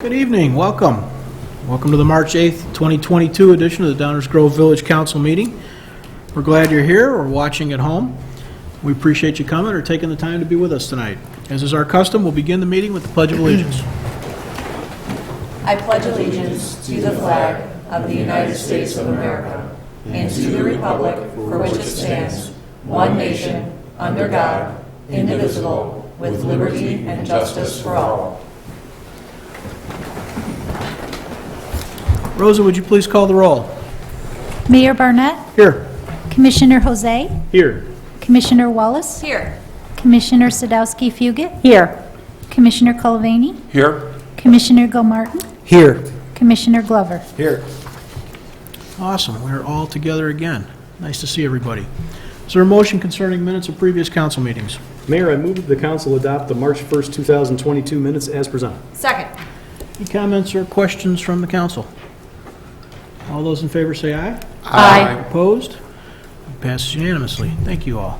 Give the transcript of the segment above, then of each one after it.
Good evening. Welcome. Welcome to the March 8th, 2022 edition of the Downers Grove Village Council meeting. We're glad you're here or watching at home. We appreciate you coming or taking the time to be with us tonight. As is our custom, we'll begin the meeting with the Pledge of Allegiance. I pledge allegiance to the flag of the United States of America and to the republic for which it stands, one nation, under God, indivisible, with liberty and justice for all. Rosa, would you please call the roll? Mayor Barnett, Here. Commissioner Jose, Here. Commissioner Wallace, Here. Commissioner Sadowski-Fugit, Here. Commissioner Colavani, Here. Commissioner Gilmartin, Here. Commissioner Glover. Here. Awesome. We're all together again. Nice to see everybody. Is there a motion concerning minutes of previous council meetings? Mayor, I move that the council adopt the March 1st, 2022 minutes as presented. Second. Any comments or questions from the council? All those in favor say aye. Aye. Opposed? It passes unanimously. Thank you all.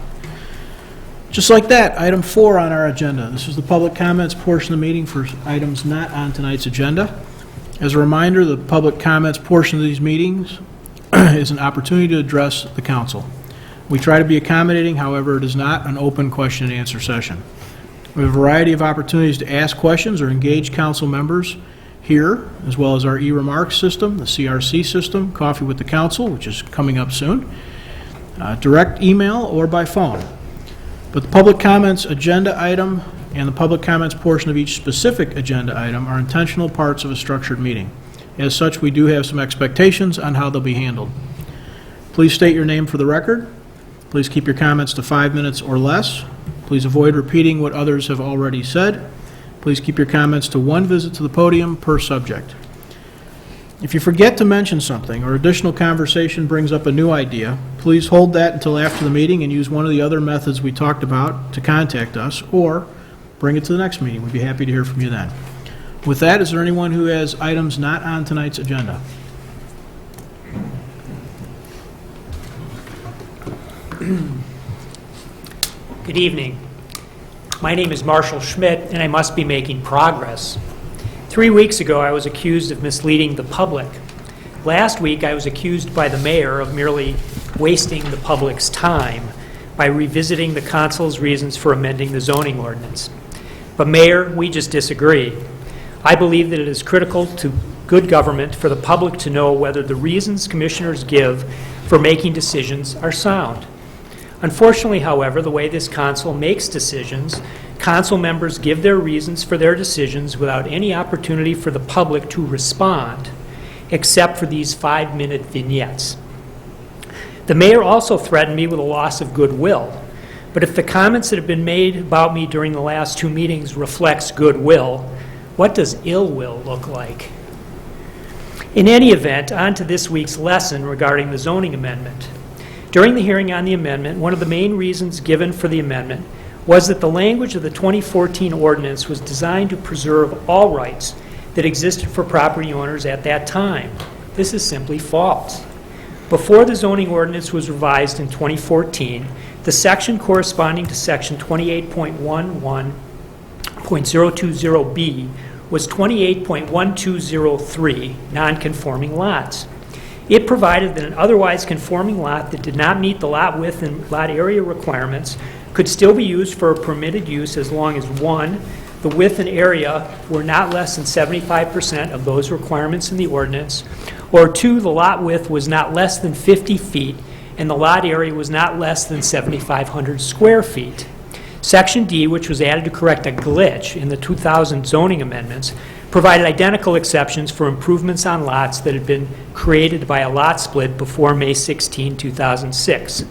Just like that, item 4 on our agenda. This is the public comments portion of the meeting for items not on tonight's agenda. As a reminder, the public comments portion of these meetings is an opportunity to address the council. We try to be accommodating, however, it is not an open question and answer session. We have a variety of opportunities to ask questions or engage council members here, as well as our e-remarks system, the CRC system, Coffee with the Council, which is coming up soon, direct email or by phone. But the public comments agenda item and the public comments portion of each specific agenda item are intentional parts of a structured meeting. As such, we do have some expectations on how they'll be handled. Please state your name for the record. Please keep your comments to 5 minutes or less. Please avoid repeating what others have already said. Please keep your comments to one visit to the podium per subject. If you forget to mention something or additional conversation brings up a new idea, please hold that until after the meeting and use one of the other methods we talked about to contact us, or bring it to the next meeting. We'd be happy to hear from you then. With that, is there anyone who has items not on tonight's agenda? Good evening. My name is Marshall Schmidt, and I must be making progress. 3 weeks ago, I was accused of misleading the public. Last week, I was accused by the mayor of merely wasting the public's time by revisiting the council's reasons for amending the zoning ordinance. But Mayor, we just disagree. I believe that it is critical to good government for the public to know whether the reasons commissioners give for making decisions are sound. Unfortunately, however, the way this council makes decisions, council members give their reasons for their decisions without any opportunity for the public to respond, except for these 5-minute vignettes. The mayor also threatened me with a loss of goodwill, but if the comments that have been made about me during the last 2 meetings reflects goodwill, what does ill will look like? In any event, on to this week's lesson regarding the zoning amendment. During the hearing on the amendment, one of the main reasons given for the amendment was that the language of the 2014 ordinance was designed to preserve all rights that existed for property owners at that time. This is simply false. Before the zoning ordinance was revised in 2014, the section corresponding to section 28.11.020B was 28.1203, non-conforming lots. It provided that an otherwise conforming lot that did not meet the lot width and lot area requirements could still be used for a permitted use as long as 1, the width and area were not less than 75% of those requirements in the ordinance, or 2, the lot width was not less than 50 feet and the lot area was not less than 7,500 square feet. Section D, which was added to correct a glitch in the 2000 zoning amendments, provided identical exceptions for improvements on lots that had been created by a lot split before May 16, 2006.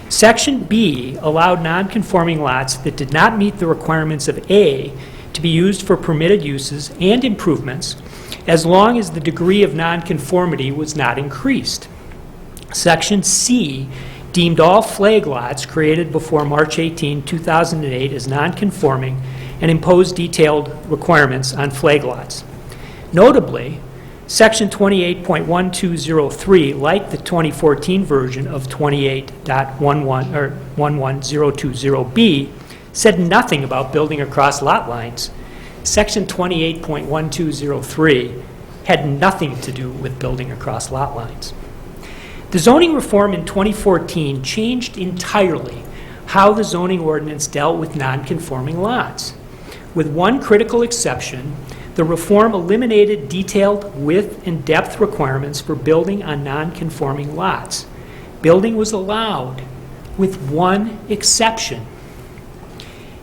Section B allowed non-conforming lots that did not meet the requirements of A to be used for permitted uses and improvements as long as the degree of non-conformity was not increased. Section C deemed all flag lots created before March 18, 2008 as non-conforming and imposed detailed requirements on flag lots. Notably, Section 28.1203, like the 2014 version of 28.11020B, said nothing about building across lot lines. Section 28.1203 had nothing to do with building across lot lines. The zoning reform in 2014 changed entirely how the zoning ordinance dealt with non-conforming lots. With one critical exception, the reform eliminated detailed width and depth requirements for building on non-conforming lots. Building was allowed with one exception.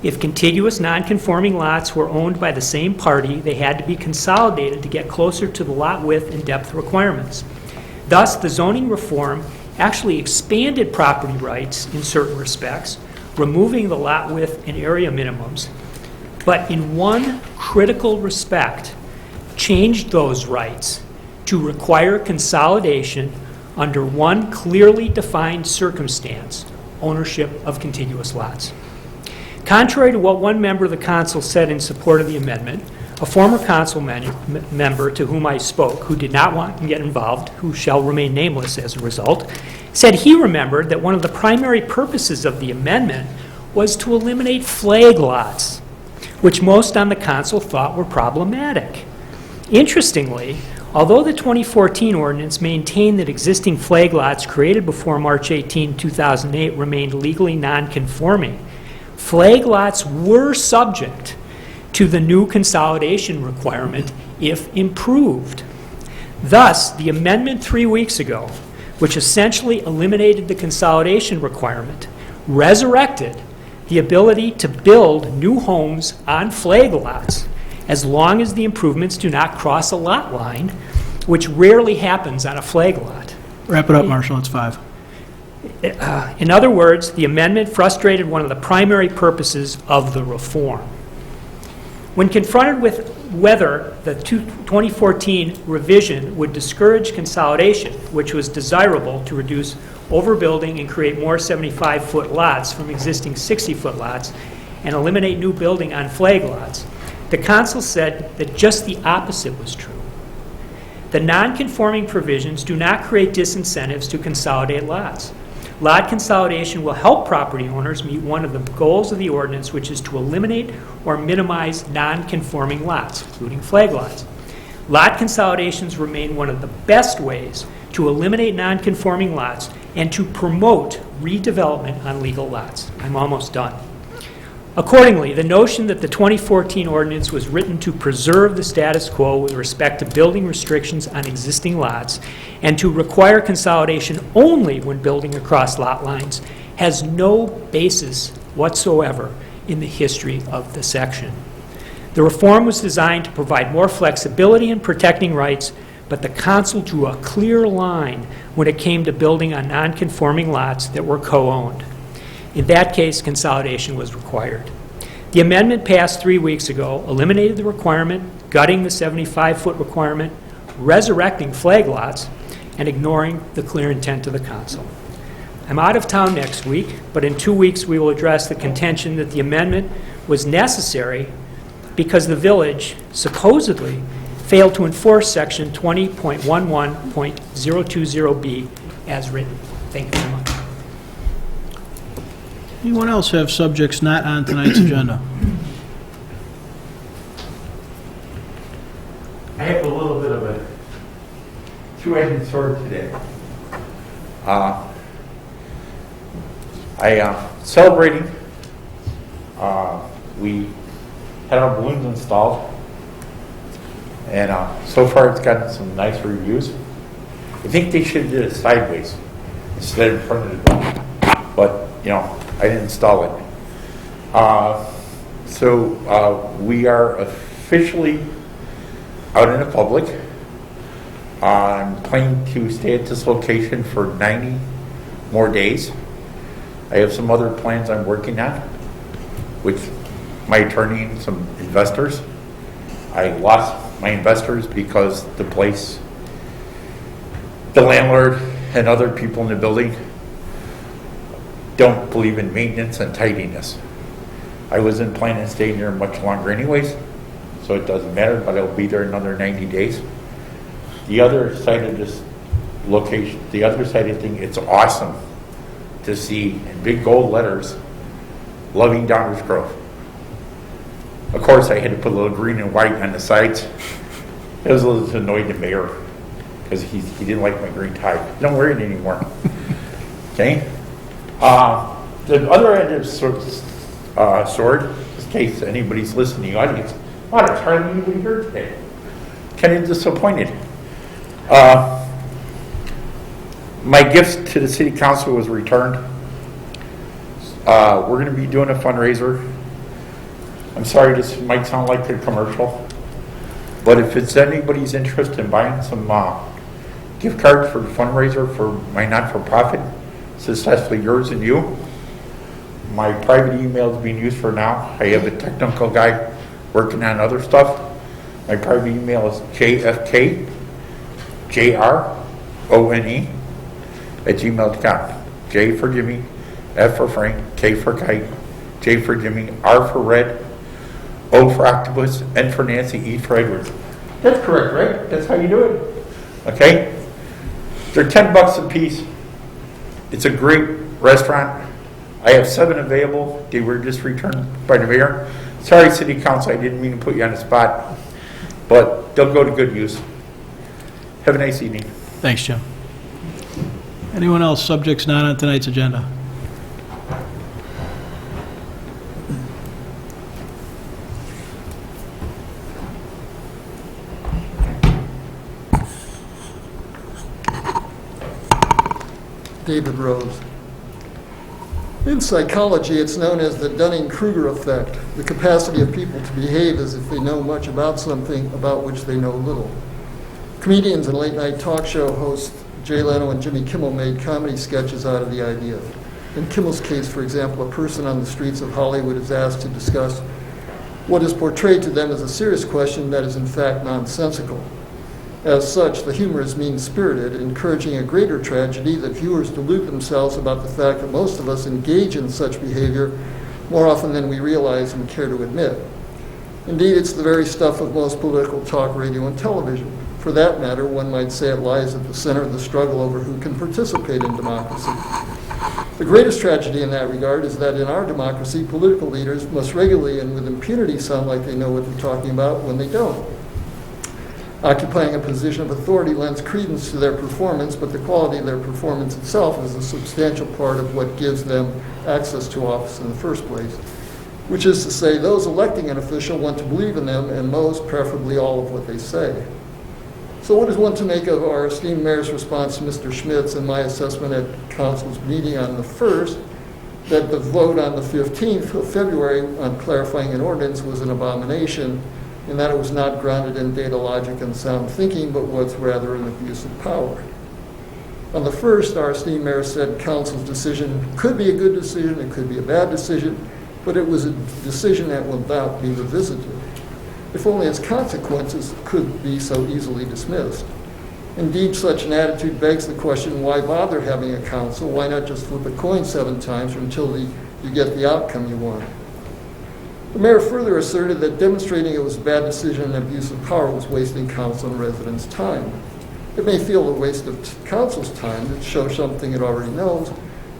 If contiguous non-conforming lots were owned by the same party, they had to be consolidated to get closer to the lot width and depth requirements. Thus, the zoning reform actually expanded property rights in certain respects, removing the lot width and area minimums, but in one critical respect, changed those rights to require consolidation under one clearly defined circumstance, ownership of contiguous lots. Contrary to what one member of the council said in support of the amendment, a former council member to whom I spoke, who did not want to get involved, who shall remain nameless as a result, said he remembered that one of the primary purposes of the amendment was to eliminate flag lots, which most on the council thought were problematic. Interestingly, although the 2014 ordinance maintained that existing flag lots created before March 18, 2008 remained legally non-conforming, flag lots were subject to the new consolidation requirement if improved. Thus, the amendment 3 weeks ago, which essentially eliminated the consolidation requirement, resurrected the ability to build new homes on flag lots as long as the improvements do not cross a lot line, which rarely happens on a flag lot. Wrap it up, Marshall, it's 5. In other words, the amendment frustrated one of the primary purposes of the reform. When confronted with whether the 2014 revision would discourage consolidation, which was desirable to reduce overbuilding and create more 75-foot lots from existing 60-foot lots and eliminate new building on flag lots, the council said that just the opposite was true. The non-conforming provisions do not create disincentives to consolidate lots. Lot consolidation will help property owners meet one of the goals of the ordinance, which is to eliminate or minimize non-conforming lots, including flag lots. Lot consolidations remain one of the best ways to eliminate non-conforming lots and to promote redevelopment on legal lots. I'm almost done. Accordingly, the notion that the 2014 ordinance was written to preserve the status quo with respect to building restrictions on existing lots and to require consolidation only when building across lot lines has no basis whatsoever in the history of the section. The reform was designed to provide more flexibility in protecting rights, but the council drew a clear line when it came to building on non-conforming lots that were co-owned. In that case, consolidation was required. The amendment passed 3 weeks ago eliminated the requirement, gutting the 75-foot requirement, resurrecting flag lots, and ignoring the clear intent of the council. I'm out of town next week, but in 2 weeks we will address the contention that the amendment was necessary because the village supposedly failed to enforce section 20.11.020B as written. Thank you very much. Anyone else have subjects not on tonight's agenda? I have a little bit of a two-edged sword today. Celebrating. We had our balloons installed, and so far it's gotten some nice reviews. I think they should have did it sideways instead of in front of the building, but you know, I didn't install it. So we are officially out in the public. I'm planning to stay at this location for 90 more days. I have some other plans I'm working on with my attorney and some investors. I lost my investors because the place, the landlord and other people in the building don't believe in maintenance and tidiness. I wasn't planning on staying there much longer anyways, so it doesn't matter, but I'll be there another 90 days. The other side of this location, the other side of the thing, it's awesome to see in big gold letters, Loving Downers Grove. Of course, I had to put a little green and white on the sides. It was a little annoyed the mayor because he didn't like my green tie. Don't wear it anymore. Okay? The other end of the sword, in case anybody's listening, audience, wow, there's hardly anybody here today. Kind of disappointed. My gifts to the city council was returned. We're going to be doing a fundraiser. I'm sorry this might sound like a commercial, but if it's anybody's interest in buying some gift cards for the fundraiser for my not-for-profit, Successfully Yours and You, my private email is being used for now. I have a technical guy working on other stuff. My private email is jfkjrone@gmail.com. J for Jimmy, F for Frank, K for Kite, J for Jimmy, R for Red, O for Octopus, N for Nancy, E for Edwards. That's correct, right? That's how you do it. Okay? They're $10 a piece. It's a great restaurant. I have 7 available. They were just returned by the mayor. Sorry, City Council, I didn't mean to put you on the spot, but they'll go to good use. Have a nice evening. Thanks, Jim. Anyone else, subjects not on tonight's agenda? David Rose. In psychology, it's known as the Dunning-Kruger Effect, the capacity of people to behave as if they know much about something about which they know little. Comedians and late-night talk show hosts Jay Leno and Jimmy Kimmel made comedy sketches out of the idea. In Kimmel's case, for example, a person on the streets of Hollywood is asked to discuss what is portrayed to them as a serious question that is in fact nonsensical. As such, the humor is mean-spirited, encouraging a greater tragedy that viewers delude themselves about the fact that most of us engage in such behavior more often than we realize and care to admit. Indeed, it's the very stuff of most political talk, radio, and television. For that matter, one might say it lies at the center of the struggle over who can participate in democracy. The greatest tragedy in that regard is that in our democracy, political leaders must regularly and with impunity sound like they know what they're talking about when they don't. Occupying a position of authority lends credence to their performance, but the quality of their performance itself is a substantial part of what gives them access to office in the first place. Which is to say, those electing an official want to believe in them, and most, preferably all of what they say. So what is one to make of our esteemed mayor's response to Mr. Schmidt's and my assessment at council's meeting on the 1st, that the vote on the 15th of February on clarifying an ordinance was an abomination, and that it was not grounded in data, logic, and sound thinking, but was rather an abuse of power. On the 1st, our esteemed mayor said council's decision could be a good decision, it could be a bad decision, but it was a decision that will not be revisited, if only its consequences could be so easily dismissed. Indeed, such an attitude begs the question, why bother having a council? Why not just flip a coin 7 times until you get the outcome you want? The mayor further asserted that demonstrating it was a bad decision and abuse of power was wasting council and residents' time. It may feel a waste of council's time to show something it already knows,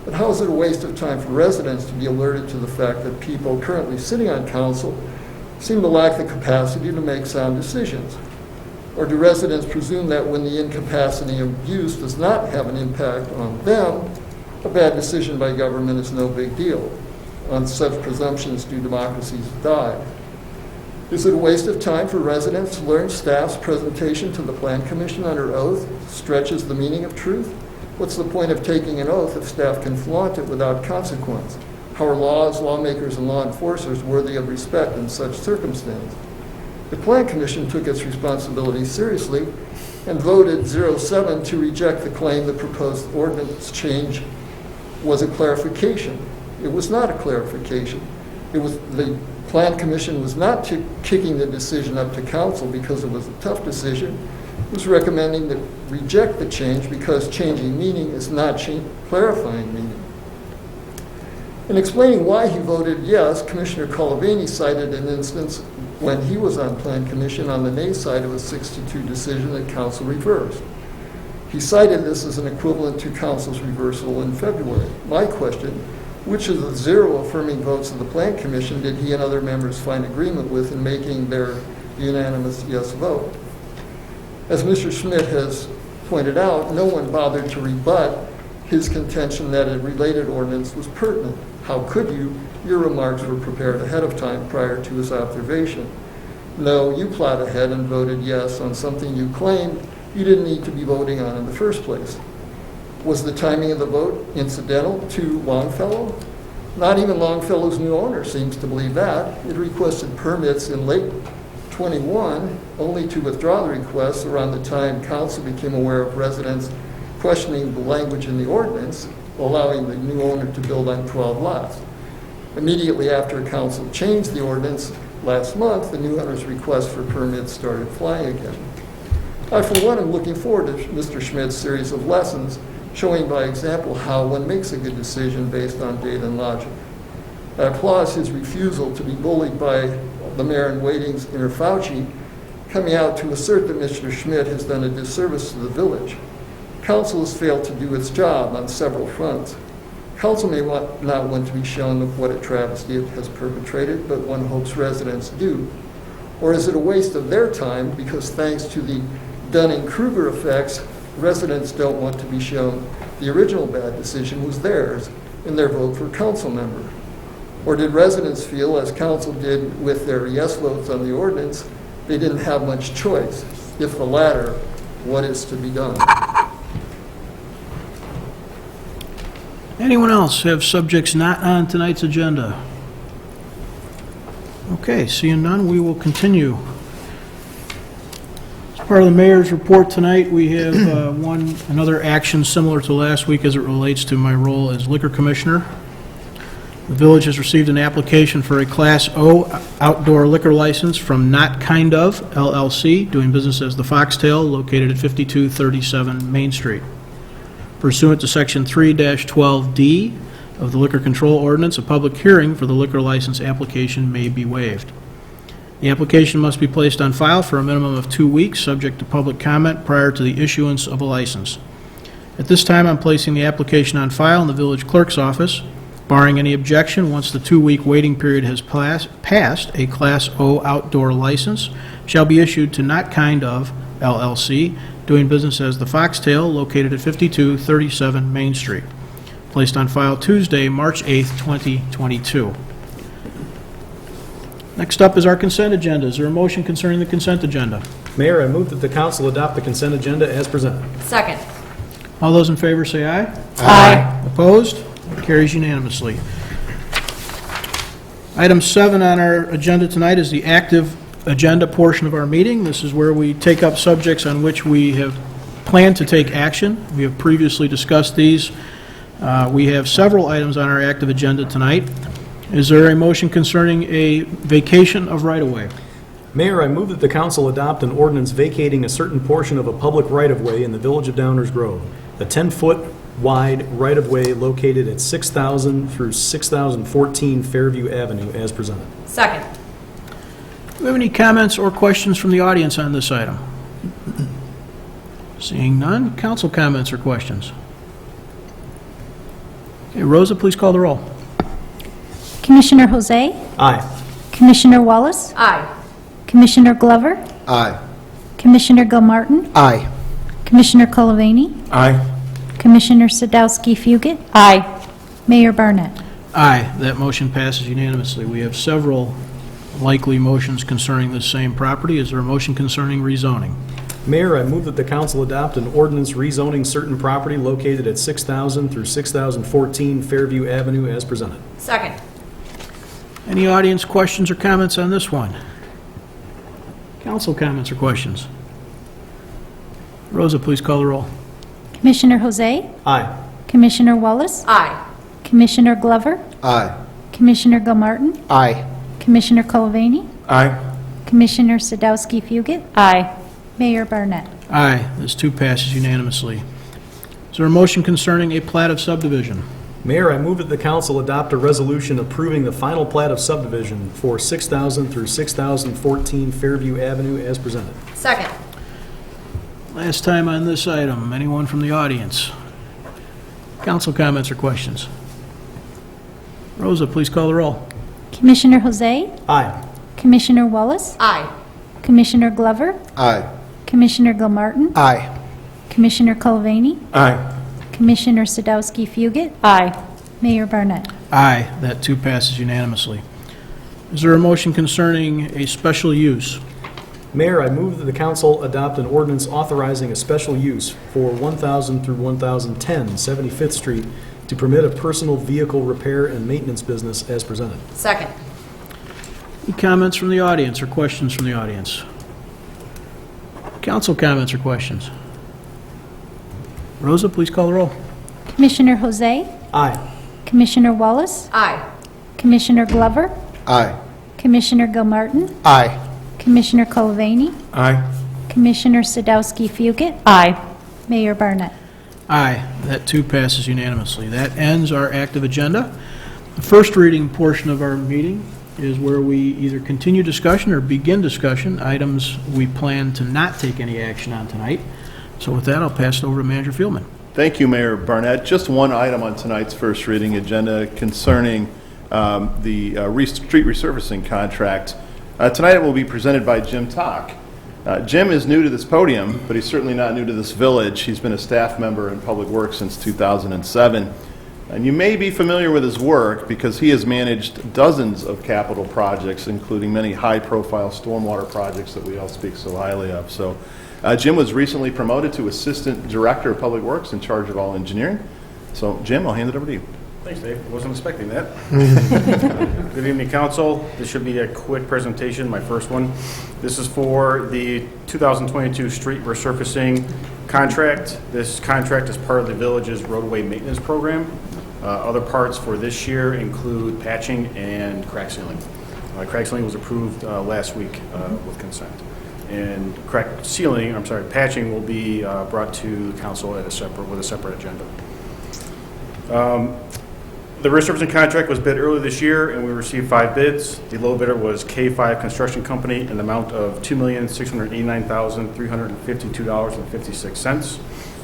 but how is it a waste of time for residents to be alerted to the fact that people currently sitting on council seem to lack the capacity to make sound decisions? Or do residents presume that when the incapacity of use does not have an impact on them, a bad decision by government is no big deal? On such presumptions do democracies die. Is it a waste of time for residents to learn staff's presentation to the Plan Commission under oath stretches the meaning of truth? What's the point of taking an oath if staff can flaunt it without consequence? How are laws, lawmakers, and law enforcers worthy of respect in such circumstance? The Plan Commission took its responsibilities seriously and voted 0-7 to reject the claim the proposed ordinance change was a clarification. It was not a clarification. The Plan Commission was not kicking the decision up to council because it was a tough decision. It was recommending that reject the change because changing meaning is not clarifying meaning. In explaining why he voted yes, Commissioner Colavini cited an instance when he was on Plan Commission on the nay side of a 6-2 decision that council reversed. He cited this as an equivalent to council's reversal in February. My question, Which of the 0 affirming votes of the Plan Commission did he and other members find agreement with in making their unanimous yes vote? As Mr. Schmidt has pointed out, no one bothered to rebut his contention that a related ordinance was pertinent. How could you? Your remarks were prepared ahead of time prior to his observation. No, you plowed ahead and voted yes on something you claimed you didn't need to be voting on in the first place. Was the timing of the vote incidental to Longfellow? Not even Longfellow's new owner seems to believe that. It requested permits in late 21, only to withdraw the request around the time council became aware of residents questioning the language in the ordinance, allowing the new owner to build on 12 lots. Immediately after council changed the ordinance last month, the new owner's request for permits started flying again. I, for one, am looking forward to Mr. Schmidt's series of lessons showing by example how one makes a good decision based on data and logic. I applaud his refusal to be bullied by the mayor-in-waiting's inner Fauci, coming out to assert that Mr. Schmidt has done a disservice to the village. Council has failed to do its job on several fronts. Council may not want to be shown of what a travesty it has perpetrated, but one hopes residents do. Or is it a waste of their time because thanks to the Dunning-Kruger effects, residents don't want to be shown the original bad decision was theirs in their vote for council member? Or did residents feel, as council did with their yes votes on the ordinance, they didn't have much choice? If the latter, what is to be done? Anyone else have subjects not on tonight's agenda? Okay, seeing none, we will continue. As part of the mayor's report tonight, we have another action similar to last week as it relates to my role as liquor commissioner. The village has received an application for a Class O outdoor liquor license from Not Kind Of LLC, doing business as the Foxtail, located at 5237 Main Street. Pursuant to Section 3-12D of the Liquor Control Ordinance, a public hearing for the liquor license application may be waived. The application must be placed on file for a minimum of 2 weeks, subject to public comment prior to the issuance of a license. At this time, I'm placing the application on file in the village clerk's office. Barring any objection, once the 2-week waiting period has passed, a Class O outdoor license shall be issued to Not Kind Of LLC, doing business as the Foxtail, located at 5237 Main Street. Placed on file Tuesday, March 8th, 2022. Next up is our consent agenda. Is there a motion concerning the consent agenda? Mayor, I move that the council adopt the consent agenda as presented. Second. All those in favor say aye. Aye. Opposed? Carries unanimously. Item 7 on our agenda tonight is the active agenda portion of our meeting. This is where we take up subjects on which we have planned to take action. We have previously discussed these. We have several items on our active agenda tonight. Is there a motion concerning a vacation of right-of-way? Mayor, I move that the council adopt an ordinance vacating a certain portion of a public right-of-way in the village of Downers Grove, a 10-foot wide right-of-way located at 6,000 through 6,014 Fairview Avenue as presented. Second. Do we have any comments or questions from the audience on this item? Seeing none, council comments or questions? Okay, Rosa, please call the roll. Commissioner Jose? Aye. Commissioner Wallace? Aye. Commissioner Glover? Aye. Commissioner Gilmartin? Aye. Commissioner Colavani? Aye. Commissioner Sadowski-Fugit? Aye. Mayor Barnett? Aye, that motion passes unanimously. We have several likely motions concerning this same property. Is there a motion concerning rezoning? Mayor, I move that the council adopt an ordinance rezoning certain property located at 6,000 through 6,014 Fairview Avenue as presented. Second. Any audience questions or comments on this one? Council comments or questions? Rosa, please call the roll. Commissioner Jose? Aye. Commissioner Wallace? Aye. Commissioner Glover? Aye. Commissioner Gilmartin? Aye. Commissioner Colavani? Aye. Commissioner Sadowski-Fugit? Aye. Mayor Barnett? Aye, this too passes unanimously. Is there a motion concerning a plat of subdivision? Mayor, I move that the council adopt a resolution approving the final plat of subdivision for 6,000 through 6,014 Fairview Avenue as presented. Second. Last time on this item, anyone from the audience? Council comments or questions? Rosa, please call the roll. Commissioner Jose? Aye. Commissioner Wallace? Aye. Commissioner Glover? Aye. Commissioner Gilmartin? Aye. Commissioner Culvaney? Aye. Commissioner Sadowski-Fugit? Aye. Mayor Barnett? Aye, that too passes unanimously. Is there a motion concerning a special use? Mayor, I move that the council adopt an ordinance authorizing a special use for 1000 through 1010 75th Street to permit a personal vehicle repair and maintenance business as presented. Second. Any comments from the audience or questions from the audience? Council comments or questions? Rosa, please call the roll. Commissioner Jose? Aye. Commissioner Wallace? Aye. Commissioner Glover? Aye. Commissioner Gilmartin? Aye. Commissioner Culvaney? Aye. Commissioner Sadowski-Fugit? Aye. Mayor Barnett? Aye, that too passes unanimously. That ends our active agenda. The first reading portion of our meeting is where we either continue discussion or begin discussion, items we plan to not take any action on tonight. So with that, I'll pass it over to Manager Fieldman. Thank you, Mayor Barnett. Just one item on tonight's first reading agenda concerning the street resurfacing contract. Tonight it will be presented by Jim Tock. Jim is new to this podium, but he's certainly not new to this village. He's been a staff member in Public Works since 2007. And you may be familiar with his work because he has managed dozens of capital projects, including many high-profile stormwater projects that we all speak so highly of. So Jim was recently promoted to Assistant Director of Public Works in charge of all engineering. So Jim, I'll hand it over to you. Thanks, Dave. I wasn't expecting that. Good evening, council. This should be a quick presentation, my first one. This is for the 2022 street resurfacing contract. This contract is part of the village's roadway maintenance program. Other parts for this year include patching and crack sealing. Crack sealing was approved last week with consent. And patching will be brought to the council with a separate agenda. The resurfacing contract was bid earlier this year, and we received 5 bids. The low bidder was K5 Construction Company in the amount of $2,689,352.56.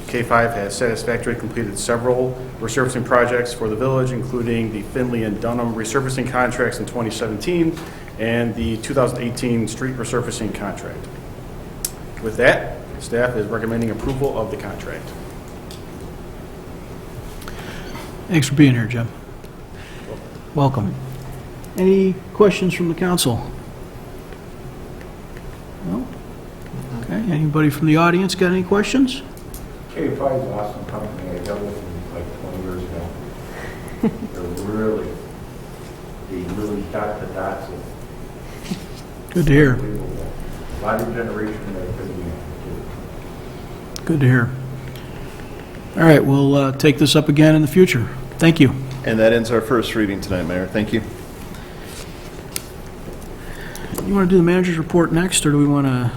K5 has satisfactorily completed several resurfacing projects for the village, including the Finley and Dunham resurfacing contracts in 2017 and the 2018 street resurfacing contract. With that, staff is recommending approval of the contract. Thanks for being here, Jim. Welcome. Any questions from the council? No? Okay, anybody from the audience got any questions? K5 is an awesome company. I dealt with them like 20 years ago. They really got the dots in. Good to hear. A lot of generation that could be. Good to hear. All right, we'll take this up again in the future. Thank you. And that ends our first reading tonight, Mayor. Thank you. You want to do the manager's report next, or do we want to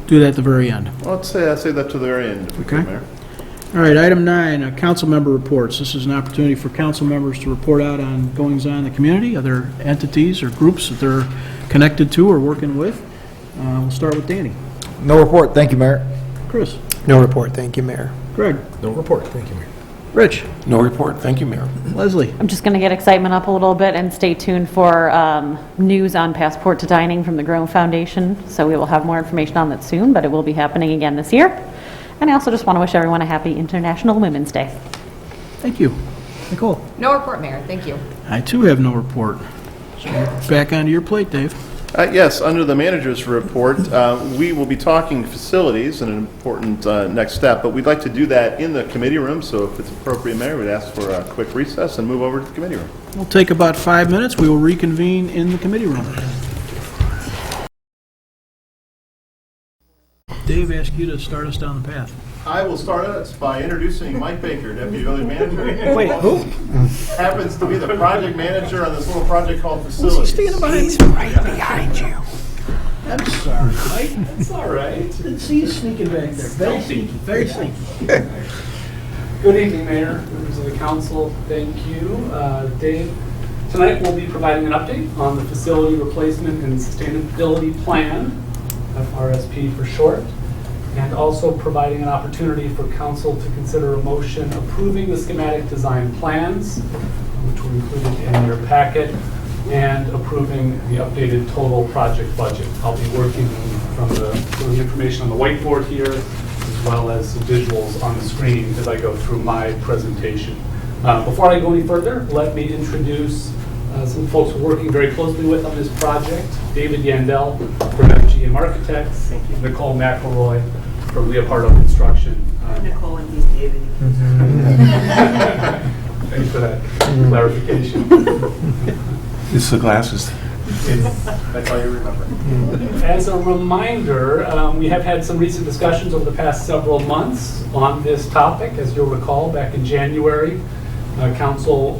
do that at the very end? Well, let's say that to the very end, if we could, Okay. Mayor. All right, item 9, council member reports. This is an opportunity for council members to report out on goings-on in the community, other entities or groups that they're connected to or working with. We'll start with Danny. No report, thank you, Mayor. Chris. No report, thank you, Mayor. Greg. No report. Thank you, Mayor. Rich. No report, thank you, Mayor. Leslie. I'm just going to get excitement up a little bit and stay tuned for news on Passport to Dining from the Grown Foundation. So we will have more information on that soon, but it will be happening again this year. And I also just want to wish everyone a happy International Women's Day. Thank you. Nicole. No report, Mayor. Thank you. I too have no report. So back onto your plate, Dave. Yes, under the manager's report, we will be talking facilities, an important next step, but we'd like to do that in the committee room, so if it's appropriate, Mayor, we'd ask for a quick recess and move over to the committee room. We'll take about 5 minutes. We will reconvene in the committee room. Dave asked you to start us down the path. I will start us by introducing Mike Baker, Deputy Village Manager. Wait, who? Happens to be the project manager on this little project called Facilities. Standing behind me. Right behind you. I'm sorry, Mike. That's all right. Didn't see you sneaking back there. Very sneaky. Very sneaky. Good evening, Mayor, members of the council. Thank you. Dave, tonight we'll be providing an update on the Facility Replacement and Sustainability Plan, FRSP for short, and also providing an opportunity for council to consider a motion approving the schematic design plans. which were included in your packet, and approving the updated total project budget. I'll be working from the information on the whiteboard here, as well as the visuals on the screen as I go through my presentation. Before I go any further, let me introduce some folks we're working very closely with on this project. David Yandel from FGM Architects, Nicole McElroy from Leopardo Construction. Nicole and he's David. Thanks for that clarification. It's the glasses. That's all you remember. As a reminder, we have had some recent discussions over the past several months on this topic. As you'll recall, back in January, Council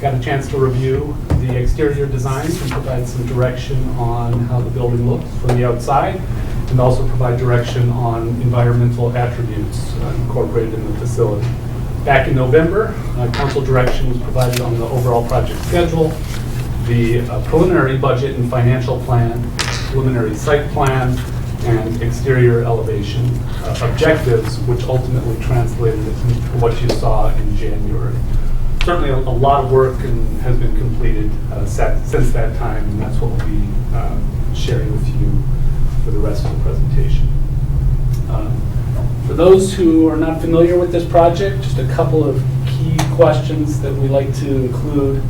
got a chance to review the exterior designs and provide some direction on how the building looks from the outside, and also provide direction on environmental attributes incorporated in the facility. Back in November, Council direction was provided on the overall project schedule, the preliminary budget and financial plan, preliminary site plan, and exterior elevation objectives, which ultimately translated into what you saw in January. Certainly a lot of work has been completed since that time, and that's what we'll be sharing with you for the rest of the presentation. For those who are not familiar with this project, just a couple of key questions that we like to include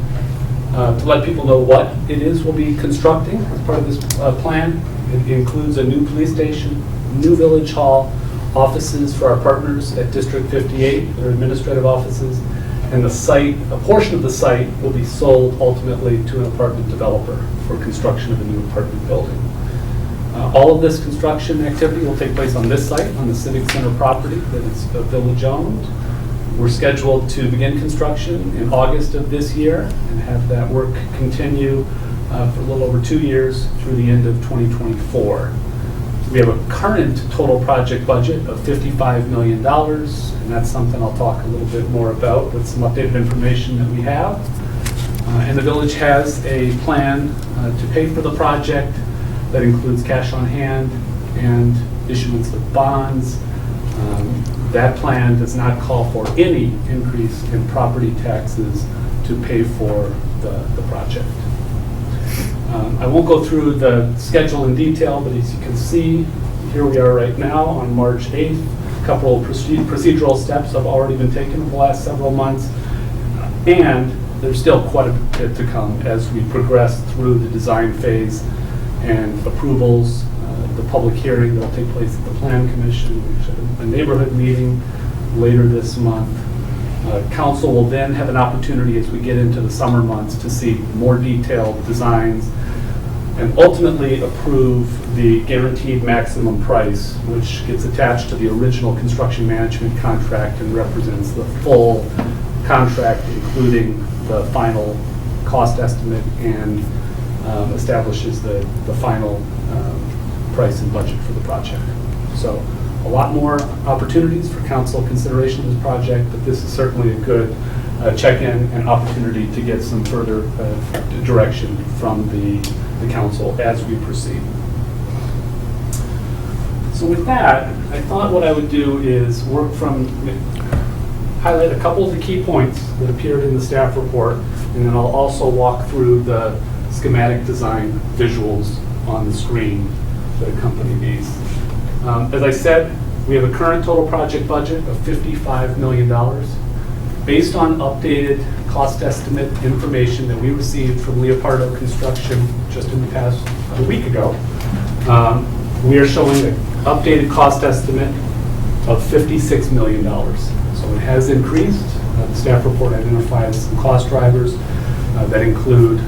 to let people know what it is we'll be constructing as part of this plan. It includes a new police station, new village hall, offices for our partners at District 58, their administrative offices, and the site, a portion of the site will be sold ultimately to an apartment developer for construction of a new apartment building. All of this construction activity will take place on this site, on the Civic Center property that is village owned. We're scheduled to begin construction in August of this year and have that work continue for a little over 2 years through the end of 2024. We have a current total project budget of $55 million, and that's something I'll talk a little bit more about with some updated information that we have. And the village has a plan to pay for the project that includes cash on hand and issuance of bonds. That plan does not call for any increase in property taxes to pay for the project. I won't go through the schedule in detail, but as you can see, here we are right now on March 8th. A couple of procedural steps have already been taken over the last several months, and there's still quite a bit to come as we progress through the design phase and approvals, the public hearing that will take place at the Plan Commission, a neighborhood meeting later this month. Council will then have an opportunity as we get into the summer months to see more detailed designs and ultimately approve the guaranteed maximum price, which gets attached to the original construction management contract and represents the full contract, including the final cost estimate, and establishes the final price and budget for the project. So a lot more opportunities for council consideration of this project, but this is certainly a good check-in and opportunity to get some further direction from the council as we proceed. So with that, I thought what I would do is highlight a couple of the key points that appeared in the staff report, and then I'll also walk through the schematic design visuals on the screen that accompany these. As I said, we have a current total project budget of $55 million. Based on updated cost estimate information that we received from Leopardo Construction just in the past a week ago, we are showing an updated cost estimate of $56 million. So it has increased. The staff report identifies some cost drivers that include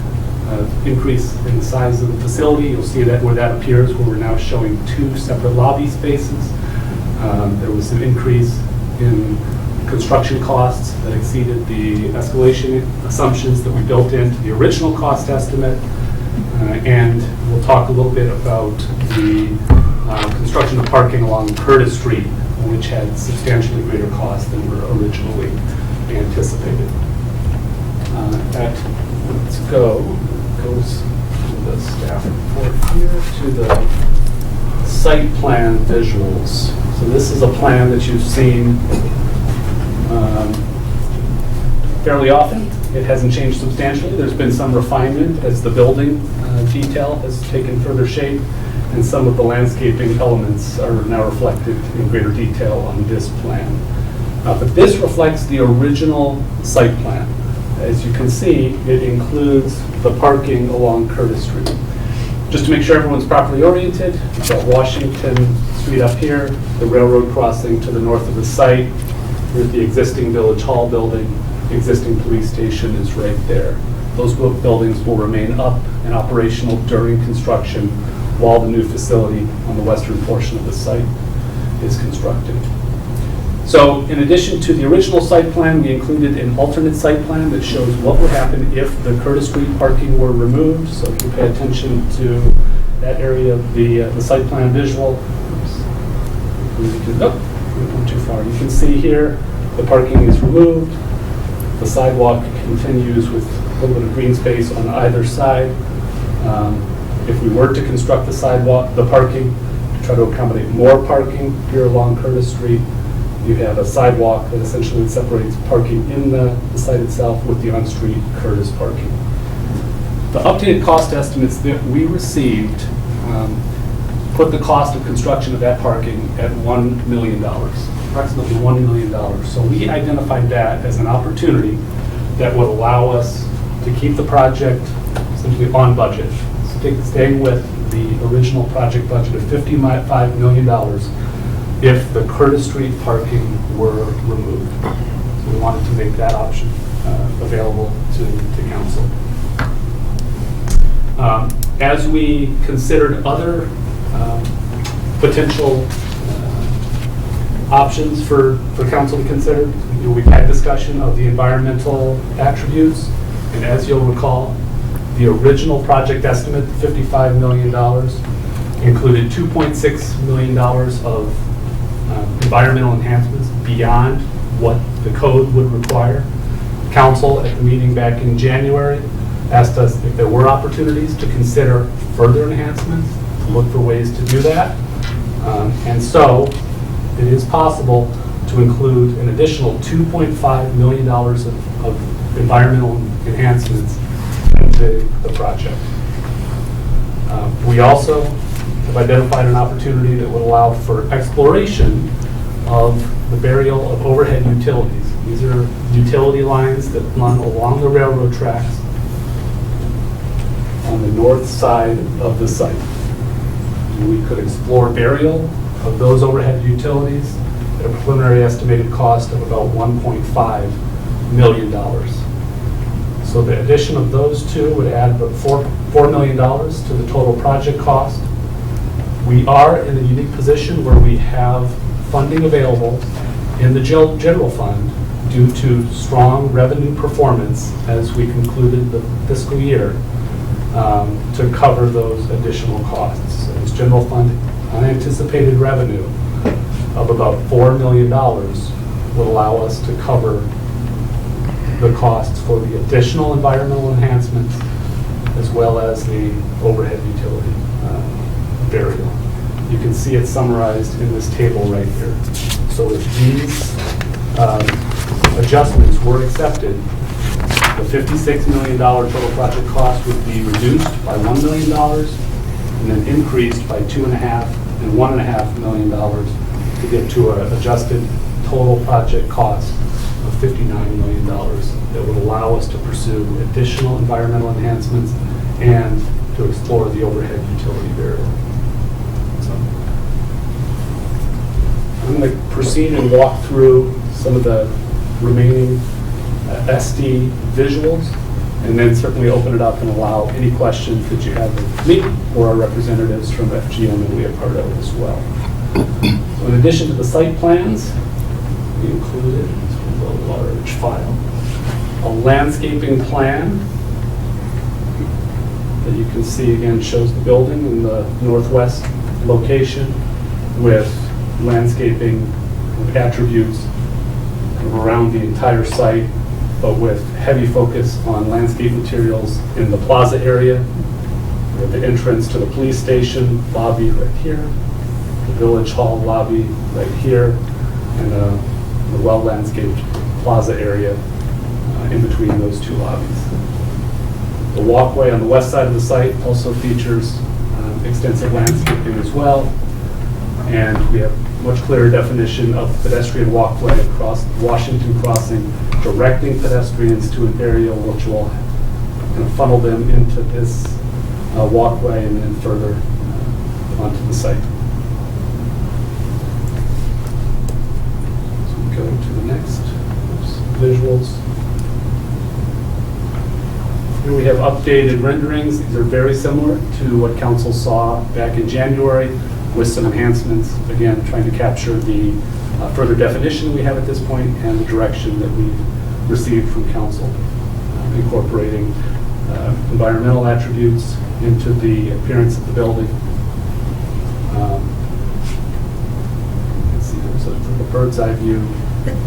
increase in the size of the facility. You'll see that where that appears, where we're now showing 2 separate lobby spaces. There was an increase in construction costs that exceeded the escalation assumptions that we built into the original cost estimate. And we'll talk a little bit about the construction of parking along Curtis Street, which had substantially greater costs than were originally anticipated. Let's goes to the staff report here to the site plan visuals. So this is a plan that you've seen fairly often. it hasn't changed substantially. There's been some refinement as the building detail has taken further shape, and some of the landscaping elements are now reflected in greater detail on this plan. But this reflects the original site plan. As you can see, it includes the parking along Curtis Street. Just to make sure everyone's properly oriented, we've got Washington Street up here, the railroad crossing to the north of the site. Here's the existing Village Hall building. The existing police station is right there. Those buildings will remain up and operational during construction while the new facility on the western portion of the site is constructed. So in addition to the original site plan, we included an alternate site plan that shows what would happen if the Curtis Street parking were removed. So if you pay attention to that area of the site plan visual, we went too far. You can see here the parking is removed. The sidewalk continues with a little bit of green space on either side. If we were to construct the sidewalk, the parking, to try to accommodate more parking here along Curtis Street, you have a sidewalk that essentially separates parking in the site itself with the on-street Curtis parking. The updated cost estimates that we received put the cost of construction of that parking at $1 million, approximately $1 million. So we identified that as an opportunity that would allow us to keep the project essentially on budget, staying with the original project budget of $55 million if the Curtis Street parking were removed. So we wanted to make that option available to council. As we considered other potential options for council to consider, we've had discussion of the environmental attributes, and as you'll recall, the original project estimate, $55 million, included $2.6 million of environmental enhancements beyond what the code would require. Council at the meeting back in January asked us if there were opportunities to consider further enhancements, to look for ways to do that. And so it is possible to include an additional $2.5 million of environmental enhancements into the project. We also have identified an opportunity that would allow for exploration of the burial of overhead utilities. These are utility lines that run along the railroad tracks on the north side of the site. We could explore burial of those overhead utilities at a preliminary estimated cost of about $1.5 million. So the addition of those two would add about $4 million to the total project cost. We are in a unique position where we have funding available in the general fund due to strong revenue performance as we concluded the fiscal year to cover those additional costs. So this general fund unanticipated revenue of about $4 million will allow us to cover the costs for the additional environmental enhancements as well as the overhead utility burial. You can see it summarized in this table right here. So if these adjustments were accepted, the $56 million total project cost would be reduced by $1 million and then increased by $2.5 and $1.5 million to get to an adjusted total project cost of $59 million that would allow us to pursue additional environmental enhancements and to explore the overhead utility burial. So I'm going to proceed and walk through some of the remaining SD visuals, and then certainly open it up and allow any questions that you have of me or our representatives from FGM that we are part of as well. So in addition to the site plans, we included, this was a large file, a landscaping plan that you can see again shows the building in the northwest location with landscaping attributes around the entire site, but with heavy focus on landscape materials in the plaza area. We have the entrance to the police station lobby right here, the village hall lobby right here, and the well-landscaped plaza area in between those two lobbies. The walkway on the west side of the site also features extensive landscaping as well, and we have much clearer definition of pedestrian walkway across Washington Crossing, directing pedestrians to an area which will kind of funnel them into this walkway and then further onto the site. So we go to the next visuals. Here we have updated renderings. These are very similar to what council saw back in January with some enhancements, again, trying to capture the further definition we have at this point and the direction that we've received from council, incorporating environmental attributes into the appearance of the building. Let's see, there's a bird's eye view.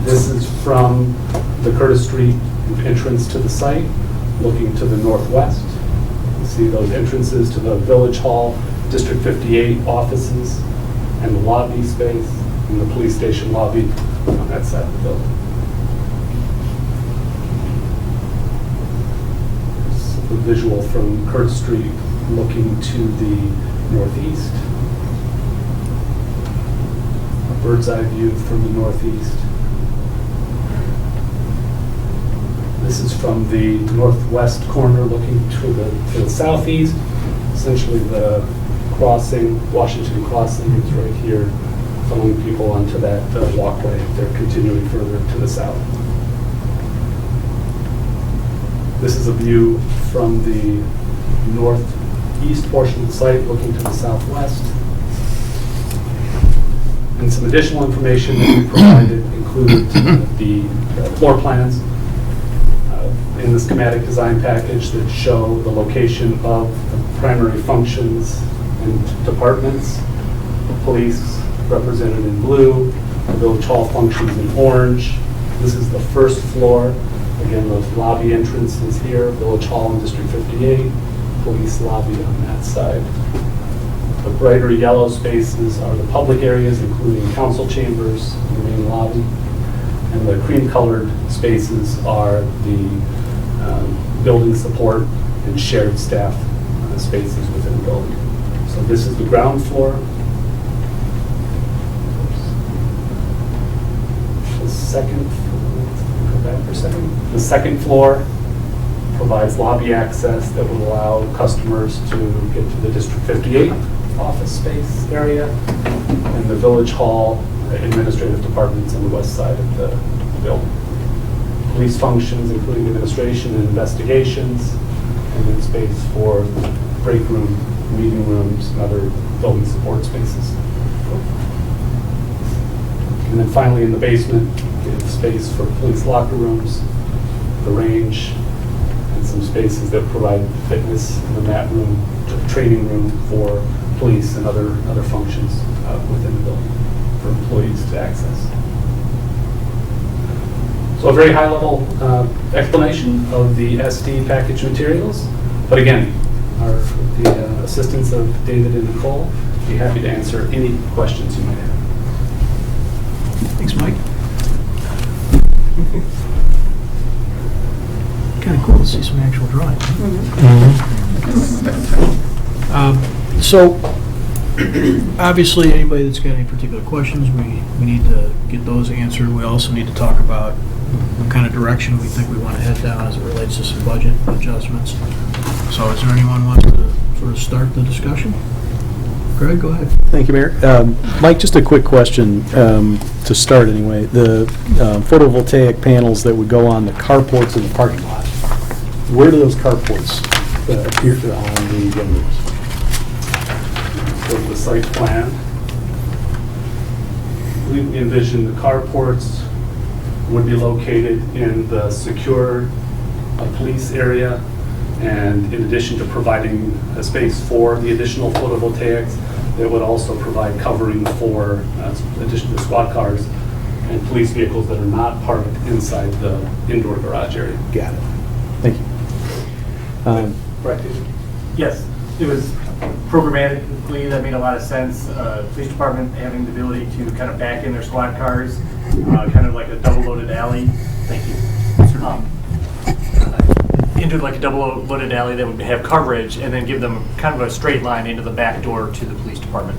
This is from the Curtis Street entrance to the site, looking to the northwest. You see those entrances to the Village Hall, District 58 offices, and the lobby space, and the police station lobby on that side of the building. Here's the visual from Curtis Street looking to the northeast. A bird's eye view from the northeast. This is from the northwest corner looking to the southeast. Essentially the crossing, Washington Crossing is right here, funneling people onto that walkway. They're continuing further to the south. This is a view from the northeast portion of the site looking to the southwest. And some additional information that we provided included the floor plans in the schematic design package that show the location of the primary functions and departments. The police represented in blue, the Village Hall functions in orange. This is the first floor. Again, those lobby entrances here, Village Hall and District 58, police lobby on that side. The brighter yellow spaces are the public areas, including council chambers and the main lobby. And the cream-colored spaces are the building support and shared staff spaces within the building. So this is the ground floor. The second, go back for a second. The second floor provides lobby access that will allow customers to get to the District 58 office space area and the Village Hall administrative departments on the west side of the building. Police functions, including administration and investigations, and then space for break room, meeting rooms, and other building support spaces. And then finally, in the basement, we have space for police locker rooms, the range, and some spaces that provide fitness in the mat room, training room for police and other functions within the building for employees to access. So a very high-level explanation of the SD package materials. But again, with the assistance of David and Nicole, I'd be happy to answer any questions you might have. Thanks, Mike. Kind of cool to see some actual drawing. So, obviously, anybody that's got any particular questions, we need to get those answered. We also need to talk about what kind of direction we think we want to head down as it relates to some budget adjustments. So is there anyone who wants to sort of start the discussion? Greg, go ahead. Thank you, Mayor. Mike, just a quick question to start anyway. The photovoltaic panels that would go on the carports in the parking lot, where do those carports appear on the renders? So the site plan, we envision the carports would be located in the secure police area, and in addition to providing a space for the additional photovoltaics, it would also provide covering for additional squad cars and police vehicles that are not parked inside the indoor garage area. Got it. Thank you. Right. Yes, it was programmatically, that made a lot of sense. Police department having the ability to kind of back in their squad cars, kind of like a double-loaded alley. Thank you. into like a double-loaded alley that would have coverage, and then give them kind of a straight line into the back door to the police department.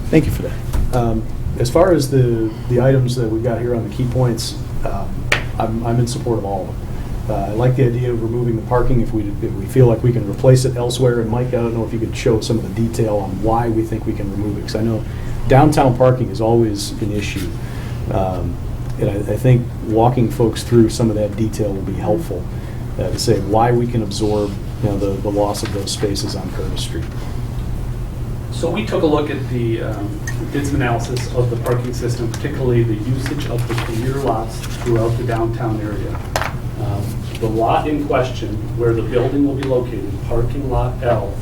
Thank you for that. As far as the items that we've got here on the key points, I'm in support of all of them. I like the idea of removing the parking if we feel like we can replace it elsewhere. And Mike, I don't know if you could show some of the detail on why we think we can remove it, because I know downtown parking is always an issue. And I think walking folks through some of that detail will be helpful to say why we can absorb the loss of those spaces on Curtis Street. So we took a look at did some analysis of the parking system, particularly the usage of the commuter lots throughout the downtown area. The lot in question, where the building will be located, parking lot L,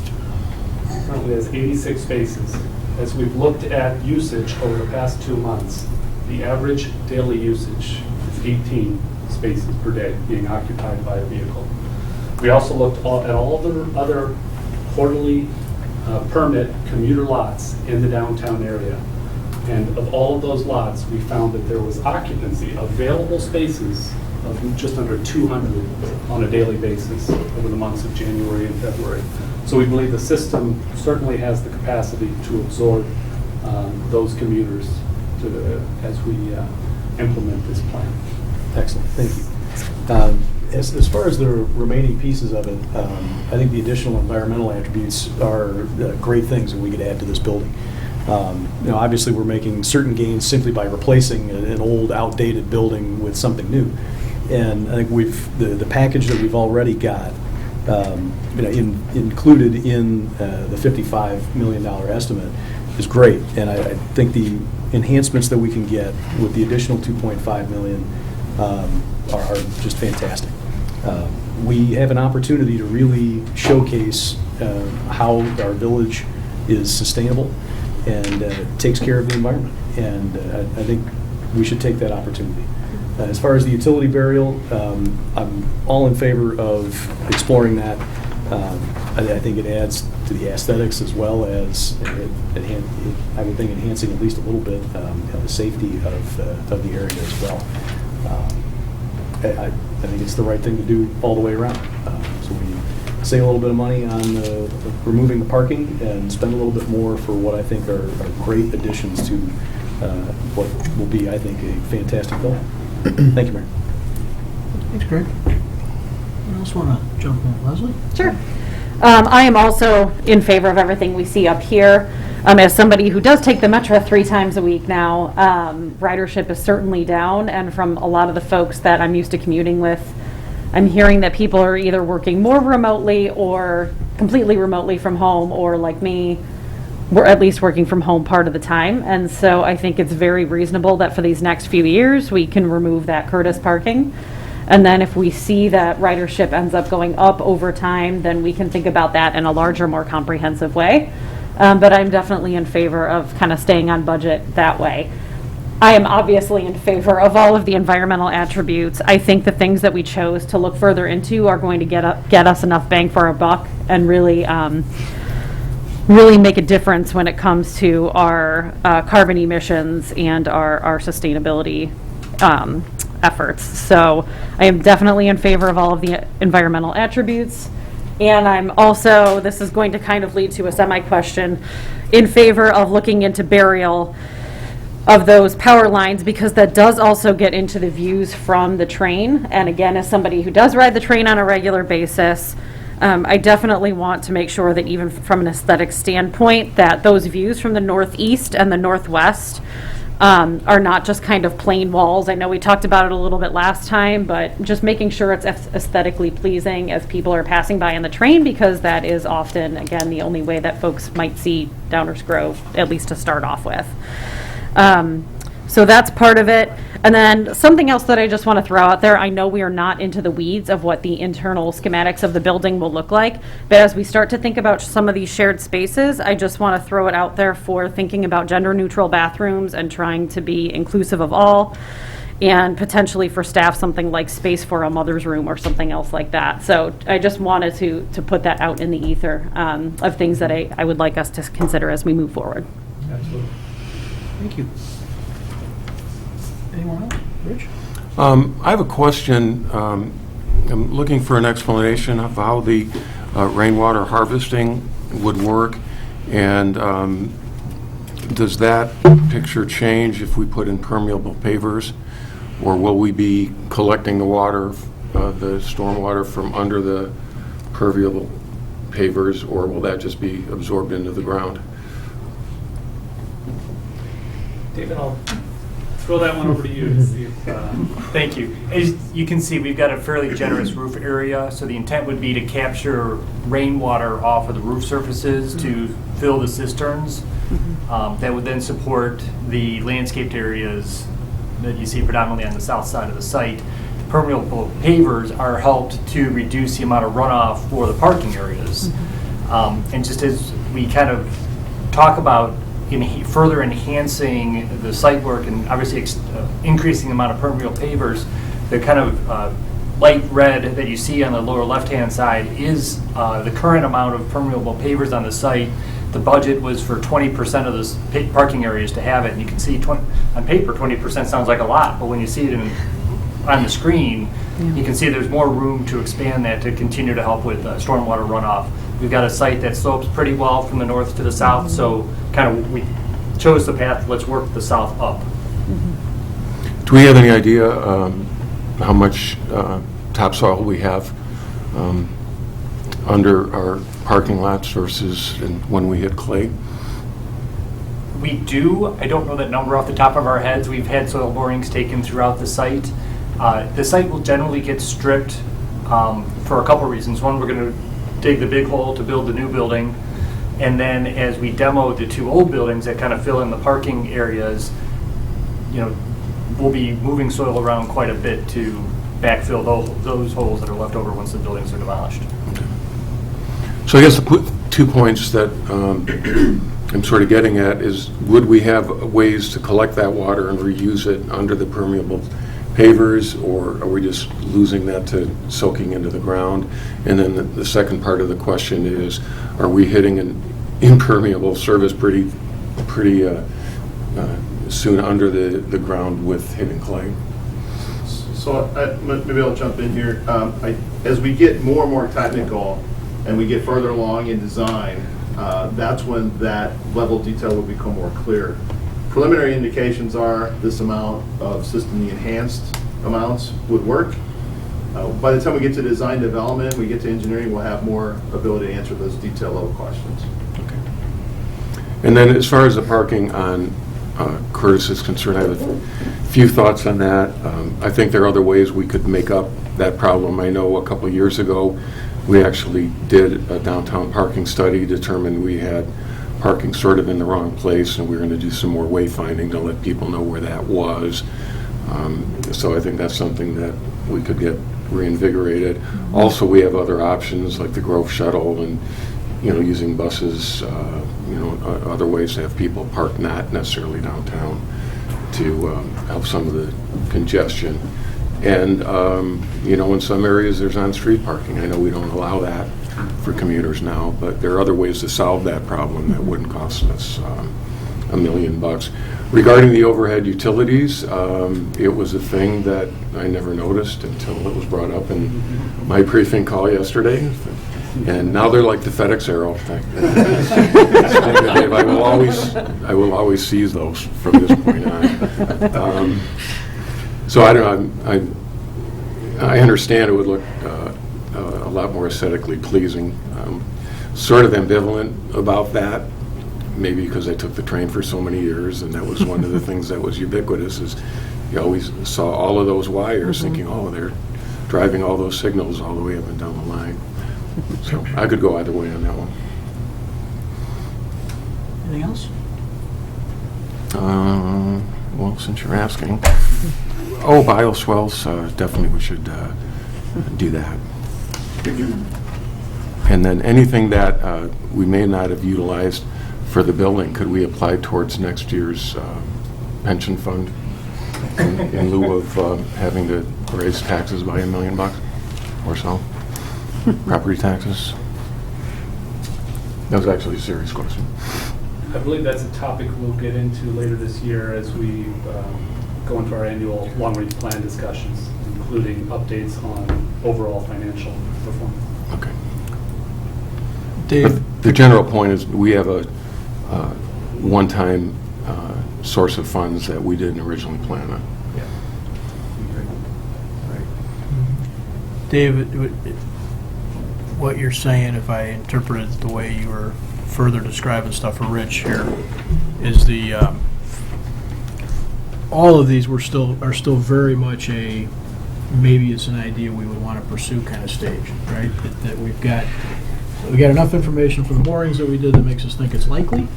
currently has 86 spaces. As we've looked at usage over the past 2 months, the average daily usage is 18 spaces per day being occupied by a vehicle. We also looked at all of the other quarterly permit commuter lots in the downtown area. And of all of those lots, we found that there was occupancy, available spaces of just under 200 on a daily basis over the months of January and February. So we believe the system certainly has the capacity to absorb those commuters as we implement this plan. Excellent, thank you. As far as the remaining pieces of it, I think the additional environmental attributes are great things that we could add to this building. Obviously we're making certain gains simply by replacing an old, outdated building with something new. And I think the package that we've already got included in the $55 million estimate is great. And I think the enhancements that we can get with the additional $2.5 million are just fantastic. We have an opportunity to really showcase how our village is sustainable and takes care of the environment. And I think we should take that opportunity. As far as the utility burial, I'm all in favor of exploring that. I think it adds to the aesthetics as well as, I would think, enhancing at least a little bit the safety of the area as well. I think it's the right thing to do all the way around. So we save a little bit of money on removing the parking and spend a little bit more for what I think are great additions to what will be, I think, a fantastic building. Thank you, Mayor. Thanks, Greg. Anyone else want to jump in? Leslie? Sure. I am also in favor of everything we see up here. As somebody who does take the Metro 3 times a week now, ridership is certainly down, and from a lot of the folks that I'm used to commuting with, I'm hearing that people are either working more remotely or completely remotely from home, or like me, we're at least working from home part of the time. And so I think it's very reasonable that for these next few years, we can remove that Curtis parking. And then if we see that ridership ends up going up over time, then we can think about that in a larger, more comprehensive way. But I'm definitely in favor of kind of staying on budget that way. I am obviously in favor of all of the environmental attributes. I think the things that we chose to look further into are going to get us enough bang for our buck and really make a difference when it comes to our carbon emissions and our sustainability efforts. So I am definitely in favor of all of the environmental attributes. And I'm also, this is going to kind of lead to a semi-question, in favor of looking into burial of those power lines, because that does also get into the views from the train. And again, as somebody who does ride the train on a regular basis, I definitely want to make sure that even from an aesthetic standpoint, that those views from the northeast and the northwest are not just kind of plain walls. I know we talked about it a little bit last time, but just making sure it's aesthetically pleasing as people are passing by on the train, because that is often, again, the only way that folks might see Downers Grove, at least to start off with. So that's part of it. And then something else that I just want to throw out there, I know we are not into the weeds of what the internal schematics of the building will look like, but as we start to think about some of these shared spaces, I just want to throw it out there for thinking about gender-neutral bathrooms and trying to be inclusive of all, and potentially for staff something like space for a mother's room or something else like that. So I just wanted to put that out in the ether of things that I would like us to consider as we move forward. Absolutely. Thank you. Anyone else? Rich? I have a question. I'm looking for an explanation of how the rainwater harvesting would work, and does that picture change if we put impermeable pavers, or will we be collecting the water, the storm water from under the permeable pavers, or will that just be absorbed into the ground? David, I'll throw that one over to you to see if, Thank you. As you can see, we've got a fairly generous roof area, so the intent would be to capture rainwater off of the roof surfaces to fill the cisterns. That would then support the landscaped areas that you see predominantly on the south side of the site. The permeable pavers are helped to reduce the amount of runoff for the parking areas. And just as we kind of talk about further enhancing the site work and obviously increasing the amount of permeable pavers, the kind of light red that you see on the lower left-hand side is the current amount of permeable pavers on the site. The budget was for 20% of the parking areas to have it, and you can see on paper 20% sounds like a lot, but when you see it on the screen, you can see there's more room to expand that to continue to help with stormwater runoff. We've got a site that slopes pretty well from the north to the south, so kind of we chose the path, let's work the south up. Do we have any idea how much topsoil we have under our parking lots versus when we hit clay? We do. I don't know that number off the top of our heads. We've had soil borings taken throughout the site. The site will generally get stripped for a couple reasons. One, we're going to dig the big hole to build the new building. And then as we demo the two old buildings that kind of fill in the parking areas, we'll be moving soil around quite a bit to backfill those holes that are left over once the buildings are demolished. Okay. So I guess the 2 points that I'm sort of getting at is, would we have ways to collect that water and reuse it under the permeable pavers, or are we just losing that to soaking into the ground? And then the second part of the question is, are we hitting an impermeable surface pretty soon under the ground with hitting clay? So maybe I'll jump in here. As we get more and more technical and we get further along in design, that's when that level of detail will become more clear. Preliminary indications are this amount of system enhanced amounts would work. By the time we get to design development, we get to engineering, we'll have more ability to answer those detail level questions. Okay. And then as far as the parking on Curtis is concerned, I have a few thoughts on that. I think there are other ways we could make up that problem. I know a couple of years ago, we actually did a downtown parking study, determined we had parking sort of in the wrong place, and we were going to do some more wayfinding to let people know where that was. So I think that's something that we could get reinvigorated. Also, we have other options like the Grove Shuttle and using buses, other ways to have people park not necessarily downtown to help some of the congestion. And in some areas there's on-street parking. I know we don't allow that for commuters now, but there are other ways to solve that problem that wouldn't cost us $1 million. Regarding the overhead utilities, it was a thing that I never noticed until it was brought up in my briefing call yesterday. And now they're like the FedEx arrow thing. I will always seize those from this point on. So I don't know. I understand it would look a lot more aesthetically pleasing. Sort of ambivalent about that, maybe because I took the train for so many years, and that was one of the things that was ubiquitous. Is you always saw all of those wires, thinking, oh, they're driving all those signals all the way up and down the line. So I could go either way on that one. Anything else? Well, since you're asking. Oh, bioswales, definitely we should do that. And then anything that we may not have utilized for the building, could we apply towards next year's pension fund in lieu of having to raise taxes by $1 million or so? Property taxes? That was actually a serious question. I believe that's a topic we'll get into later this year as we go into our annual long-range plan discussions, including updates on overall financial performance. Okay. Dave? The general point is we have a one-time source of funds that we didn't originally plan on. Dave, what you're saying, if I interpreted the way you were further describing stuff for Rich here, is the all of these are still very much a maybe it's an idea we would want to pursue kind of stage, right? That we got enough information from the borings that we did that makes us think it's likely,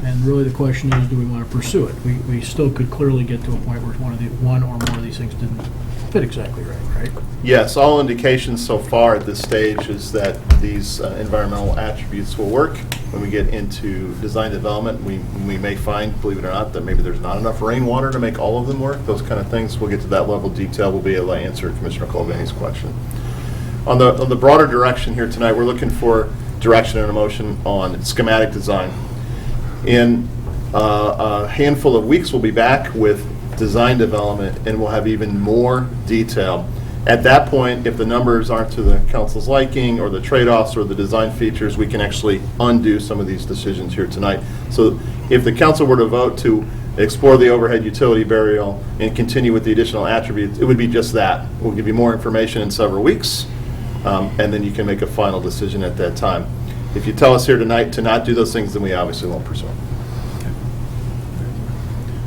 and really the question is, do we want to pursue it? We still could clearly get to a point where one or more of these things didn't fit exactly right? Yes, all indications so far at this stage is that these environmental attributes will work. When we get into design development, we may find, believe it or not, that maybe there's not enough rainwater to make all of them work. Those kind of things. We'll get to that level of detail. We'll be able to answer Commissioner Colvani's question. On the broader direction here tonight, we're looking for direction and a motion on schematic design. In a handful of weeks, we'll be back with design development, and we'll have even more detail. At that point, if the numbers aren't to the council's liking, or the trade-offs, or the design features, we can actually undo some of these decisions here tonight. So if the council were to vote to explore the overhead utility burial and continue with the additional attributes, it would be just that. We'll give you more information in several weeks, and then you can make a final decision at that time. If you tell us here tonight to not do those things, then we obviously won't pursue them.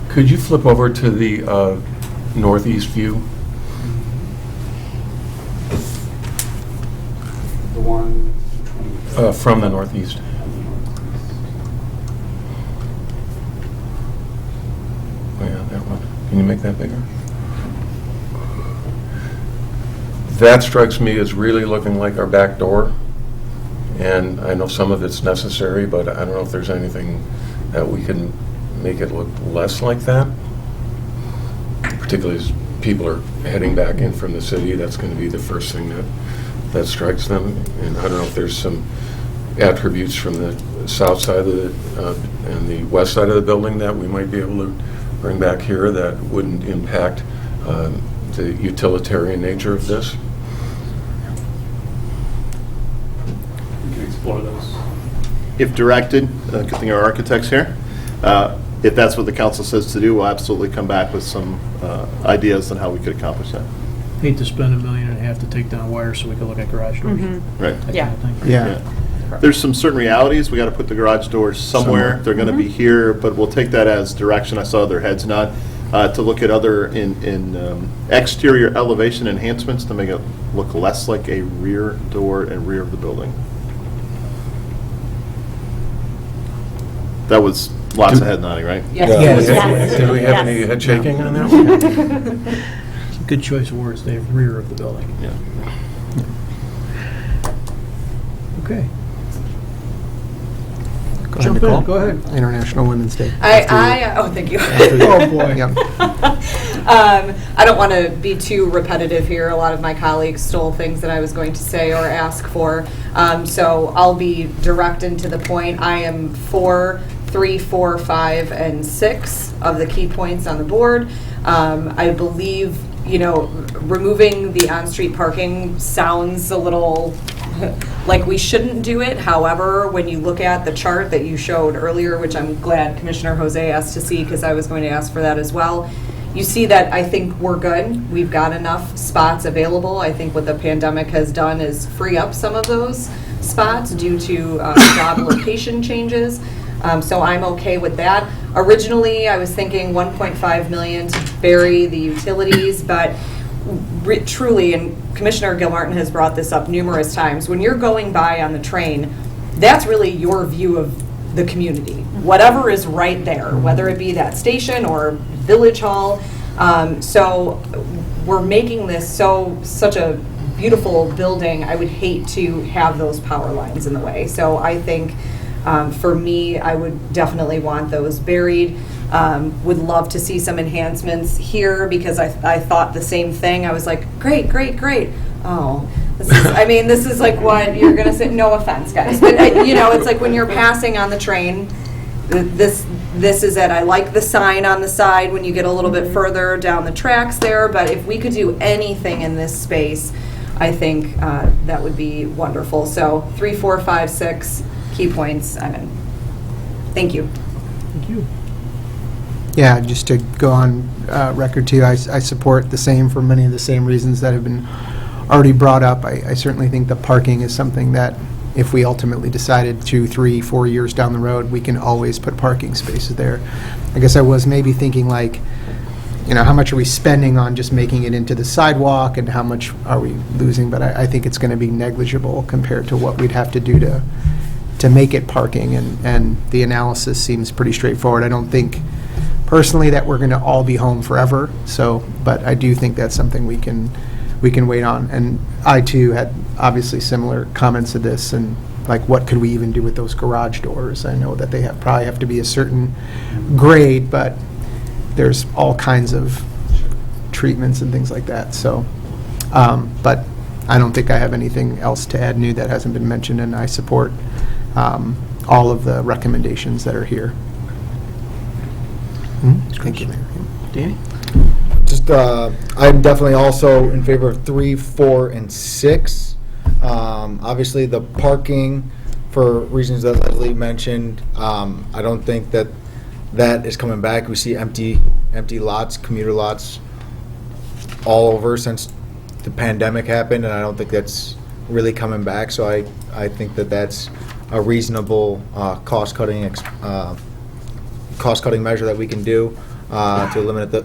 Could you flip over to the northeast view? The one From the northeast. Oh yeah, that one. Can you make that bigger? That strikes me as really looking like our back door. And I know some of it's necessary, but I don't know if there's anything that we can make it look less like that. Particularly as people are heading back in from the city, that's going to be the first thing that strikes them. And I don't know if there's some attributes from the south side of and the west side of the building that we might be able to bring back here that wouldn't impact the utilitarian nature of this. we can explore those. If directed, good thing our architect's here. If that's what the council says to do, we'll absolutely come back with some ideas on how we could accomplish that. Hate to spend $1.5 million to take down wires so we could look at garage doors. Right. That Yeah. kind of thing. Yeah. There's some certain realities. We got to put the garage doors somewhere. They're going to be here, but we'll take that as direction. I saw their heads nod to look at other exterior elevation enhancements to make it look less like a rear door and rear of the building. That was lots of head nodding, right? Yes. Did we have any head shaking on that one? Good choice of words, Dave, rear of the building. Yeah. Okay. Go ahead, Jump Nicole. in, go ahead. International Women's Day. Oh, thank you. Oh, boy. I don't want to be too repetitive here. A lot of my colleagues stole things that I was going to say or ask for. So I'll be direct and to the point. I am for 3, 4, 5, and 6 of the key points on the board. I believe, removing the on-street parking sounds a little like we shouldn't do it. However, when you look at the chart that you showed earlier, which I'm glad Commissioner Jose asked to see because I was going to ask for that as well, you see that I think we're good. We've got enough spots available. I think what the pandemic has done is free up some of those spots due to job location changes. So I'm okay with that. Originally, I was thinking 1.5 million to bury the utilities, but truly, and Commissioner Gilmartin has brought this up numerous times, when you're going by on the train, that's really your view of the community. Whatever is right there, whether it be that station or Village Hall. So we're making this such a beautiful building. I would hate to have those power lines in the way. So I think for me, I would definitely want those buried. Would love to see some enhancements here because I thought the same thing. I was like, great. Oh, this is like what you're going to say. No offense, guys. But, it's like when you're passing on the train, This is it. I like the sign on the side when you get a little bit further down the tracks there, but if we could do anything in this space, I think that would be wonderful. So 3, 4, 5, 6 key points. I'm in. Thank you. Thank you. Yeah, just to go on record too, I support the same for many of the same reasons that have been already brought up. I certainly think the parking is something that if we ultimately decided 2, 3, 4 years down the road, we can always put parking spaces there. I guess I was maybe thinking like, you know, how much are we spending on just making it into the sidewalk and how much are we losing? But I think it's going to be negligible compared to what we'd have to do to make it parking, and the analysis seems pretty straightforward. I don't think personally that we're going to all be home forever, but I do think that's something we can wait on. And I too had obviously similar comments to this, and like what could we even do with those garage doors? I know that they probably have to be a certain grade, but there's all kinds of treatments and things like that. So, but I don't think I have anything else to add new that hasn't been mentioned, and I support all of the recommendations that are here. Thank you, Mayor. Danny? Just, I'm definitely also in favor of 3, 4, and 6. Obviously, the parking, for reasons that Leslie mentioned, I don't think that is coming back. We see empty lots, commuter lots, all over since the pandemic happened, and I don't think that's really coming back. So I think that that's a reasonable cost-cutting measure that we can do to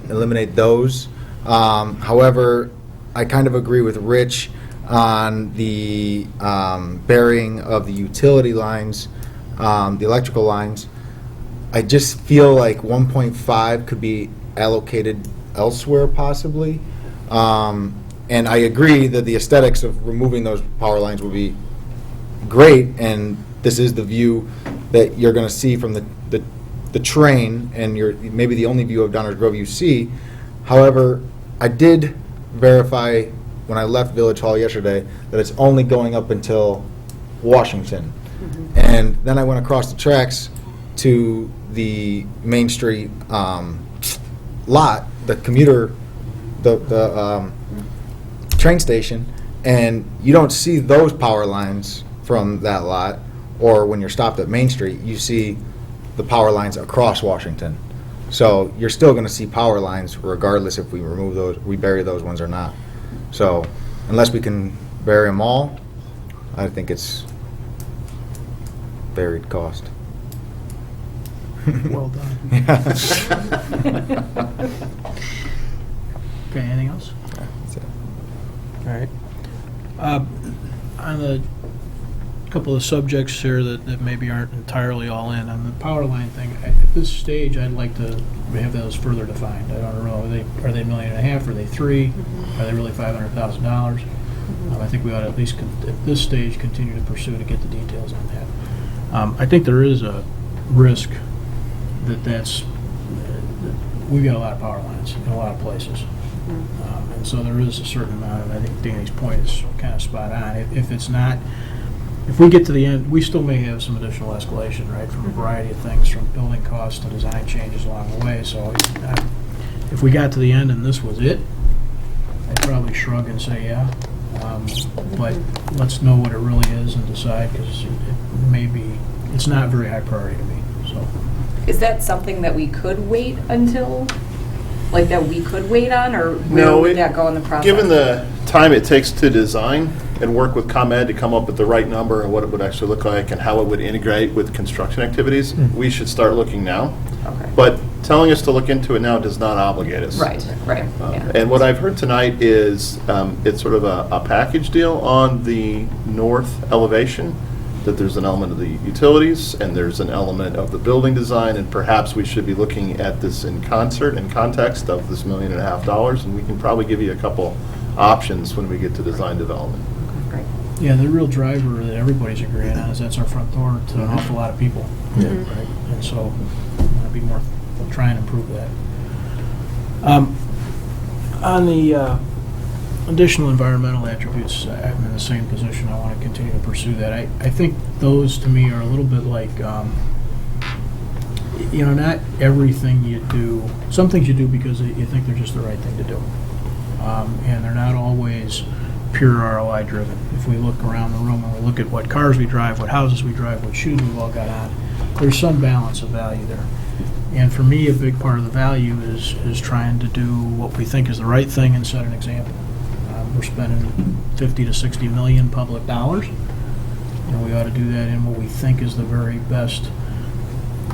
eliminate those. However, I kind of agree with Rich on the burying of the utility lines, the electrical lines. I just feel like 1.5 could be allocated elsewhere possibly. And I agree that the aesthetics of removing those power lines would be great, and this is the view that you're going to see from the train, and maybe the only view of Downers Grove you see. However, I did verify when I left Village Hall yesterday that it's only going up until Washington. And then I went across the tracks to the Main Street lot, the commuter, the train station, and you don't see those power lines from that lot, or when you're stopped at Main Street, you see the power lines across Washington. So you're still going to see power lines regardless if we remove those, we bury those ones or not. So unless we can bury them all, I think it's buried cost. Well done. Okay, anything else? That's it. All right. On the couple of subjects here that maybe aren't entirely all in, on the power line thing, at this stage, I'd like to have those further defined. I don't know, are they $1.5 million? Are they 3? Are they really $500,000? I think we ought to at least, at this stage, continue to pursue to get the details on that. I think there is a risk that we've got a lot of power lines in a lot of places. And so there is a certain amount of, I think Danny's point is kind of spot on. If it's not, if we get to the end, we still may have some additional escalation, right, from a variety of things, from building costs to design changes along the way. So if we got to the end and this was it, I'd probably shrug and say, yeah. But let's know what it really is and decide, because it may be, it's not very high priority to me. So, Is that something that we could wait until, like that we could wait on, or No, would that go in the process? Given the time it takes to design and work with ComEd to come up with the right number and what it would actually look like and how it would integrate with construction activities, we should start looking now. Okay. But telling us to look into it now does not obligate us. Right. Yeah. And what I've heard tonight is it's sort of a package deal on the north elevation, that there's an element of the utilities and there's an element of the building design, and perhaps we should be looking at this in concert, in context of this $1.5 million, and we can probably give you a couple options when we get to design development. Great. yeah, the real driver that everybody's agreeing on is that's our front door to an awful lot of people. Yeah. Right? And so I want to be more, try and improve that. On the additional environmental attributes, I'm in the same position. I want to continue to pursue that. I think those, to me, are a little bit like you know, not everything you do, some things you do because you think they're just the right thing to do. And they're not always pure ROI driven. If we look around the room and we look at what cars we drive, what houses we drive, what shoes we've all got on, there's some balance of value there. And for me, a big part of the value is trying to do what we think is the right thing and set an example. We're spending 50 to 60 million public dollars, and we ought to do that in what we think is the very best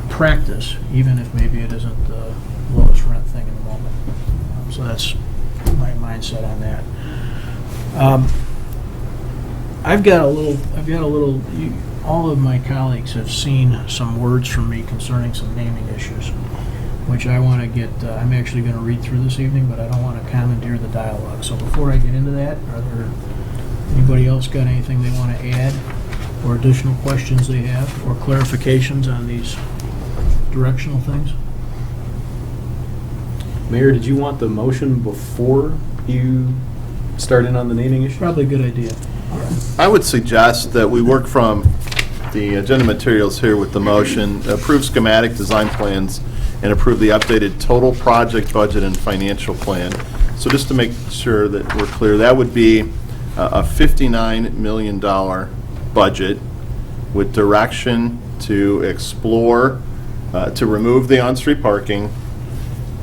practice, even if maybe it isn't the lowest rent thing in the moment. So that's my mindset on that. I've got a little. All of my colleagues have seen some words from me concerning some naming issues, which I want to get. I'm actually going to read through this evening, but I don't want to commandeer the dialogue. So before I get into that, are there anybody else got anything they want to add, or additional questions they have, or clarifications on these directional things? Mayor, did you want the motion before you start in on the naming issue? Probably a good idea. I would suggest that we work from the agenda materials here with the motion, approve schematic design plans, and approve the updated total project budget and financial plan. So just to make sure that we're clear, that would be a $59 million budget with direction to explore, to remove the on-street parking,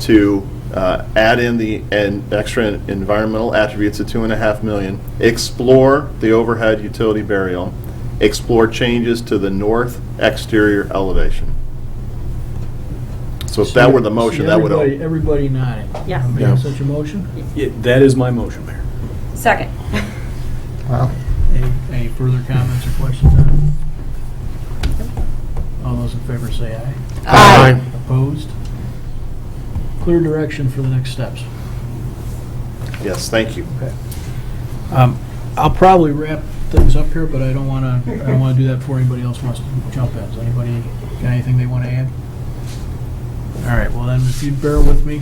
to add in the extra environmental attributes of $2.5 million, explore the overhead utility burial, explore changes to the north exterior elevation. So if that were the motion, that would... Everybody nodding. Yes. Yeah. Such a motion? That is my motion, Mayor. Second. Wow. Any further comments or questions on it? All those in favor say aye. Aye. Opposed? Clear direction for the next steps. Yes, thank you. Okay. I'll probably wrap things up here, but I don't want to do that before anybody else wants to jump in. Does anybody got anything they want to add? All right. Well, then, if you'd bear with me,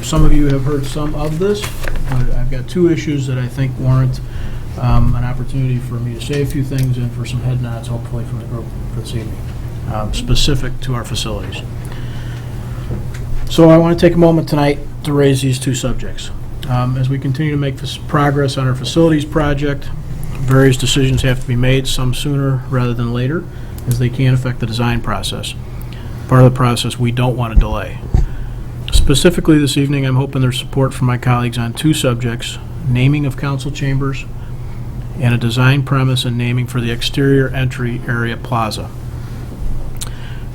some of you have heard some of this, but I've got two issues that I think warrant an opportunity for me to say a few things and for some head nods, hopefully, from the group for this evening, specific to our facilities. So I want to take a moment tonight to raise these two subjects. As we continue to make progress on our facilities project, various decisions have to be made, some sooner rather than later, as they can affect the design process. Part of the process we don't want to delay. Specifically this evening, I'm hoping there's support from my colleagues on two subjects: naming of council chambers and a design premise and naming for the exterior entry area plaza.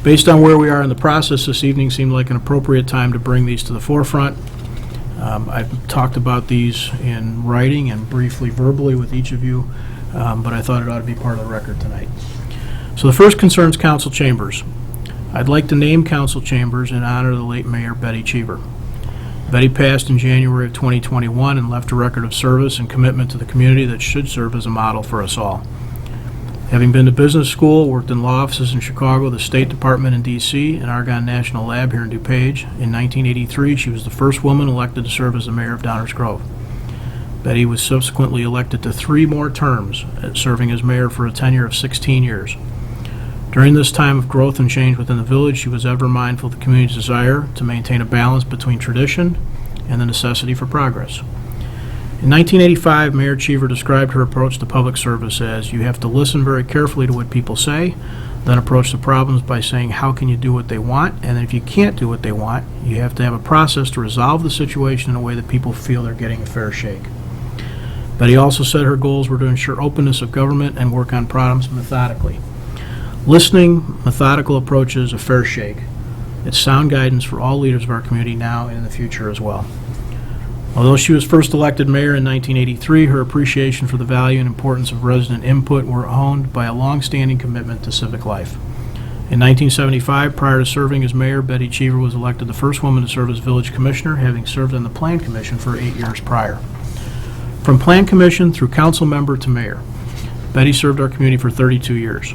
Based on where we are in the process, this evening seemed like an appropriate time to bring these to the forefront. I've talked about these in writing and briefly verbally with each of you, but I thought it ought to be part of the record tonight. So the first concerns council chambers. I'd like to name council chambers in honor of the late Mayor Betty Cheever. Betty passed in January of 2021 and left a record of service and commitment to the community that should serve as a model for us all. Having been to business school, worked in law offices in Chicago, the State Department in D.C., and Argonne National Lab here in DuPage, in 1983 she was the first woman elected to serve as the mayor of Downers Grove. Betty was subsequently elected to 3 more terms, serving as mayor for a tenure of 16 years. During this time of growth and change within the village, she was ever mindful of the community's desire to maintain a balance between tradition and the necessity for progress. In 1985, Mayor Cheever described her approach to public service as, you have to listen very carefully to what people say, then approach the problems by saying, how can you do what they want? And then if you can't do what they want, you have to have a process to resolve the situation in a way that people feel they're getting a fair shake. Betty also said her goals were to ensure openness of government and work on problems methodically. Listening, methodical approaches, a fair shake. It's sound guidance for all leaders of our community now and in the future as well. Although she was first elected mayor in 1983, her appreciation for the value and importance of resident input were honed by a long-standing commitment to civic life. In 1975, prior to serving as mayor, Betty Cheever was elected the first woman to serve as village commissioner, having served on the Plan Commission for 8 years prior. From Plan Commission through council member to mayor, Betty served our community for 32 years.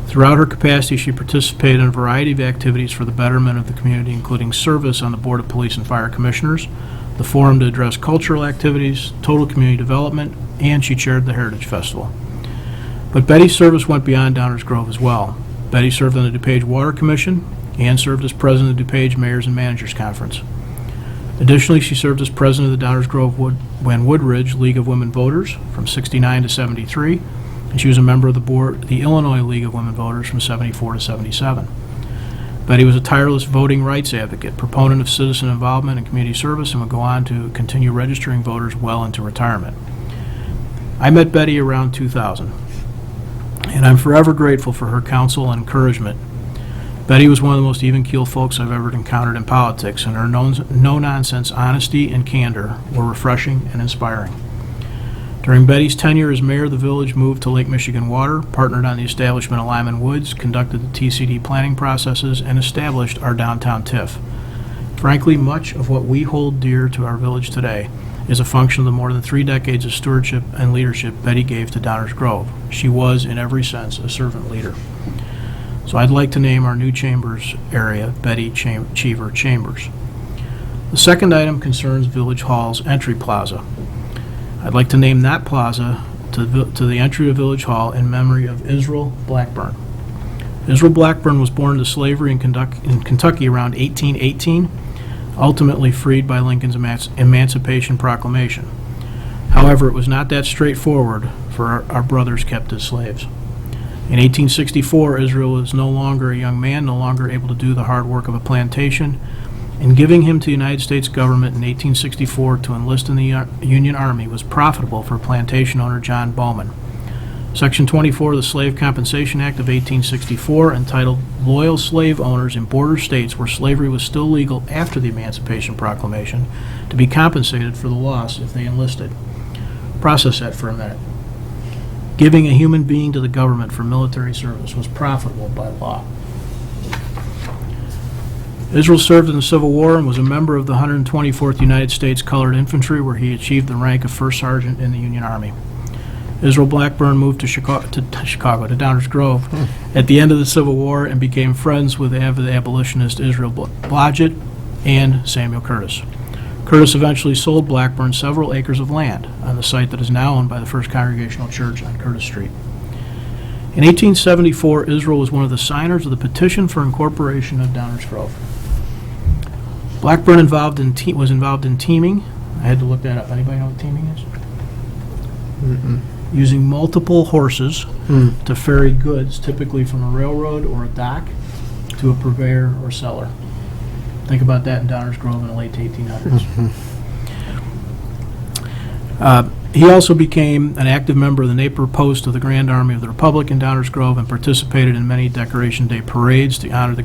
Throughout her capacity, she participated in a variety of activities for the betterment of the community, including service on the Board of Police and Fire Commissioners, the forum to address cultural activities, total community development, and she chaired the Heritage Festival. But Betty's service went beyond Downers Grove as well. Betty served on the DuPage Water Commission and served as president of the DuPage Mayors and Managers Conference. Additionally, she served as president of the Downers Grove Woodridge League of Women Voters from 69 to 73, and she was a member of the board, the Illinois League of Women Voters from 74 to 77. Betty was a tireless voting rights advocate, proponent of citizen involvement and community service, and would go on to continue registering voters well into retirement. I met Betty around 2000, and I'm forever grateful for her counsel and encouragement. Betty was one of the most even-keeled folks I've ever encountered in politics, and her no-nonsense honesty and candor were refreshing and inspiring. During Betty's tenure as mayor, the village moved to Lake Michigan Water, partnered on the establishment of Lyman Woods, conducted the TCD planning processes, and established our downtown TIF. Frankly, much of what we hold dear to our village today is a function of the more than 3 decades of stewardship and leadership Betty gave to Downers Grove. She was, in every sense, a servant leader. So I'd like to name our new Chambers area Betty Cheever Chambers. The second item concerns Village Hall's entry plaza. I'd like to name that plaza to the entry of Village Hall in memory of Israel Blackburn. Israel Blackburn was born into slavery in Kentucky around 1818, ultimately freed by Lincoln's Emancipation Proclamation. However, it was not that straightforward for our brothers kept as slaves. In 1864, Israel was no longer a young man, no longer able to do the hard work of a plantation, and giving him to the United States government in 1864 to enlist in the Union Army was profitable for plantation owner John Bowman. Section 24 of the Slave Compensation Act of 1864 entitled Loyal Slave Owners in Border States where slavery was still legal after the Emancipation Proclamation to be compensated for the loss if they enlisted. Process that for a minute. Giving a human being to the government for military service was profitable by law. Israel served in the Civil War and was a member of the 124th United States Colored Infantry, where he achieved the rank of First Sergeant in the Union Army. Israel Blackburn moved to Downers Grove at the end of the Civil War and became friends with the abolitionist Israel Blodgett and Samuel Curtis. Curtis eventually sold Blackburn several acres of land on the site that is now owned by the First Congregational Church on Curtis Street. In 1874, Israel was one of the signers of the petition for incorporation of Downers Grove. Blackburn was involved in teaming. I had to look that up. Anybody know what teaming is? Mm-mm. Using multiple horses to ferry goods, typically from a railroad or a dock, to a purveyor or seller. Think about that in Downers Grove in the late 1800s. He also became an active member of the Napier Post of the Grand Army of the Republic in Downers Grove and participated in many Decoration Day parades to honor the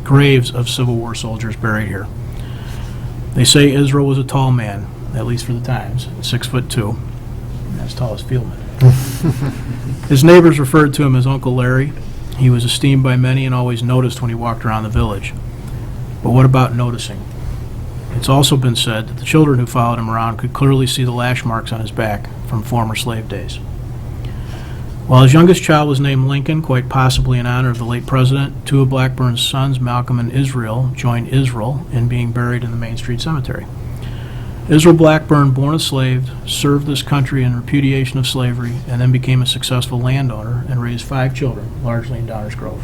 graves of Civil War soldiers buried here. They say Israel was a tall man, at least for the times, 6'2", as tall as Fieldman. His neighbors referred to him as Uncle Larry. He was esteemed by many and always noticed when he walked around the village. But what about noticing? It's also been said that the children who followed him around could clearly see the lash marks on his back from former slave days. While his youngest child was named Lincoln, quite possibly in honor of the late president, 2 of Blackburn's sons, Malcolm and Israel, joined Israel in being buried in the Main Street Cemetery. Israel Blackburn, born a slave, served this country in repudiation of slavery, and then became a successful landowner and raised 5 children, largely in Downers Grove.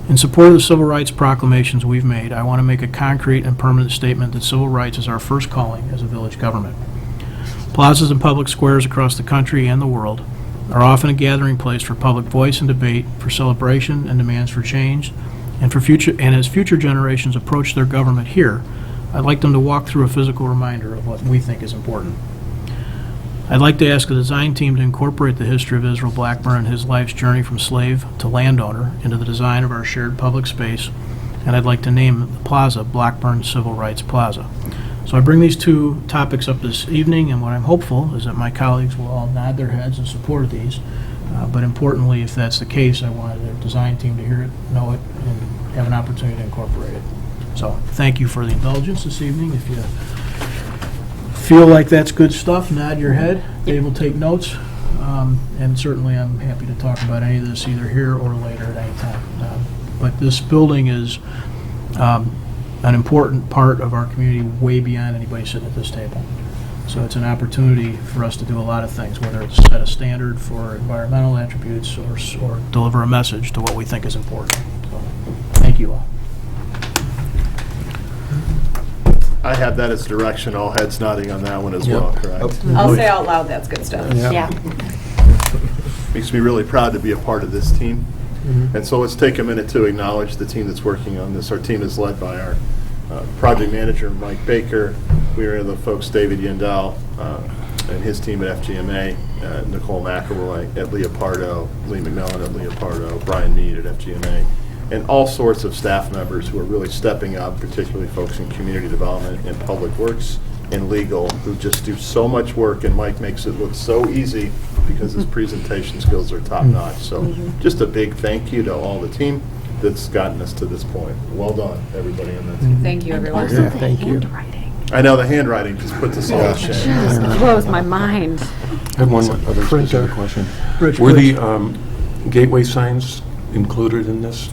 In support of the civil rights proclamations we've made, I want to make a concrete and permanent statement that civil rights is our first calling as a village government. Plazas and public squares across the country and the world are often a gathering place for public voice and debate, for celebration and demands for change, and as future generations approach their government here, I'd like them to walk through a physical reminder of what we think is important. I'd like to ask the design team to incorporate the history of Israel Blackburn and his life's journey from slave to landowner into the design of our shared public space, and I'd like to name the plaza Blackburn Civil Rights Plaza. So I bring these 2 topics up this evening, and what I'm hopeful is that my colleagues will all nod their heads in support of these, but importantly, if that's the case, I wanted the design team to hear it, know it, and have an opportunity to incorporate it. So thank you for the indulgence this evening. If you feel like that's good stuff, nod your head. Dave will take notes, and certainly I'm happy to talk about any of this either here or later at any time. But this building is an important part of our community way beyond anybody sitting at this table. So it's an opportunity for us to do a lot of things, whether it's set a standard for environmental attributes or deliver a message to what we think is important. So, thank you all. I have that as direction, all heads nodding on that one as well, correct? I'll say out loud, that's good stuff. Yeah. Makes me really proud to be a part of this team. And so let's take a minute to acknowledge the team that's working on this. Our team is led by our project manager, Mike Baker. We are the folks, David Yandel and his team at FGMA, Nicole McElroy at Leopardo, Lee McMillan at Leopardo, Brian Mead at FGMA, and all sorts of staff members who are really stepping up, particularly folks in community development and public works and legal, who just do so much work, and Mike makes it look so easy because his presentation skills are top-notch. So just a big thank you to all the team that's gotten us to this point. Well done, everybody on that team. Thank you, everyone. Also the handwriting. I know the handwriting just puts us all in shame. Just blows my mind. I have one other specific question. Rich, Were please. the gateway signs included in this?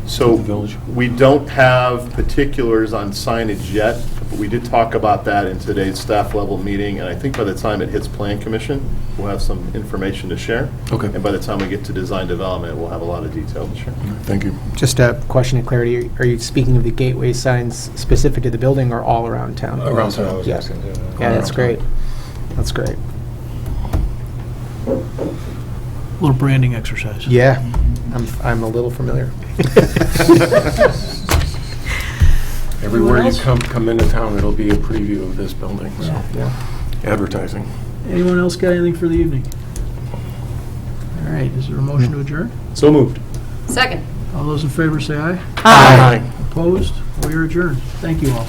So The village? we don't have particulars on signage yet, but we did talk about that in today's staff level meeting, and I think by the time it hits Plan Commission, we'll have some information to share. Okay. And by the time we get to design development, we'll have a lot of detail to share. Thank you. Just a question of clarity, are you speaking of the gateway signs specific to the building or all around town? Around town, I was Yeah. asking, too. Yeah, that's great. That's great. Little branding exercise. Yeah, I'm a little familiar. Everywhere you else? come into town, it'll be a preview of this building, so, Yeah. advertising. Anyone else got anything for the evening? All right, is there a motion to adjourn? So moved. Second. All those in favor say aye. Aye. Opposed? We are adjourned. Thank you all.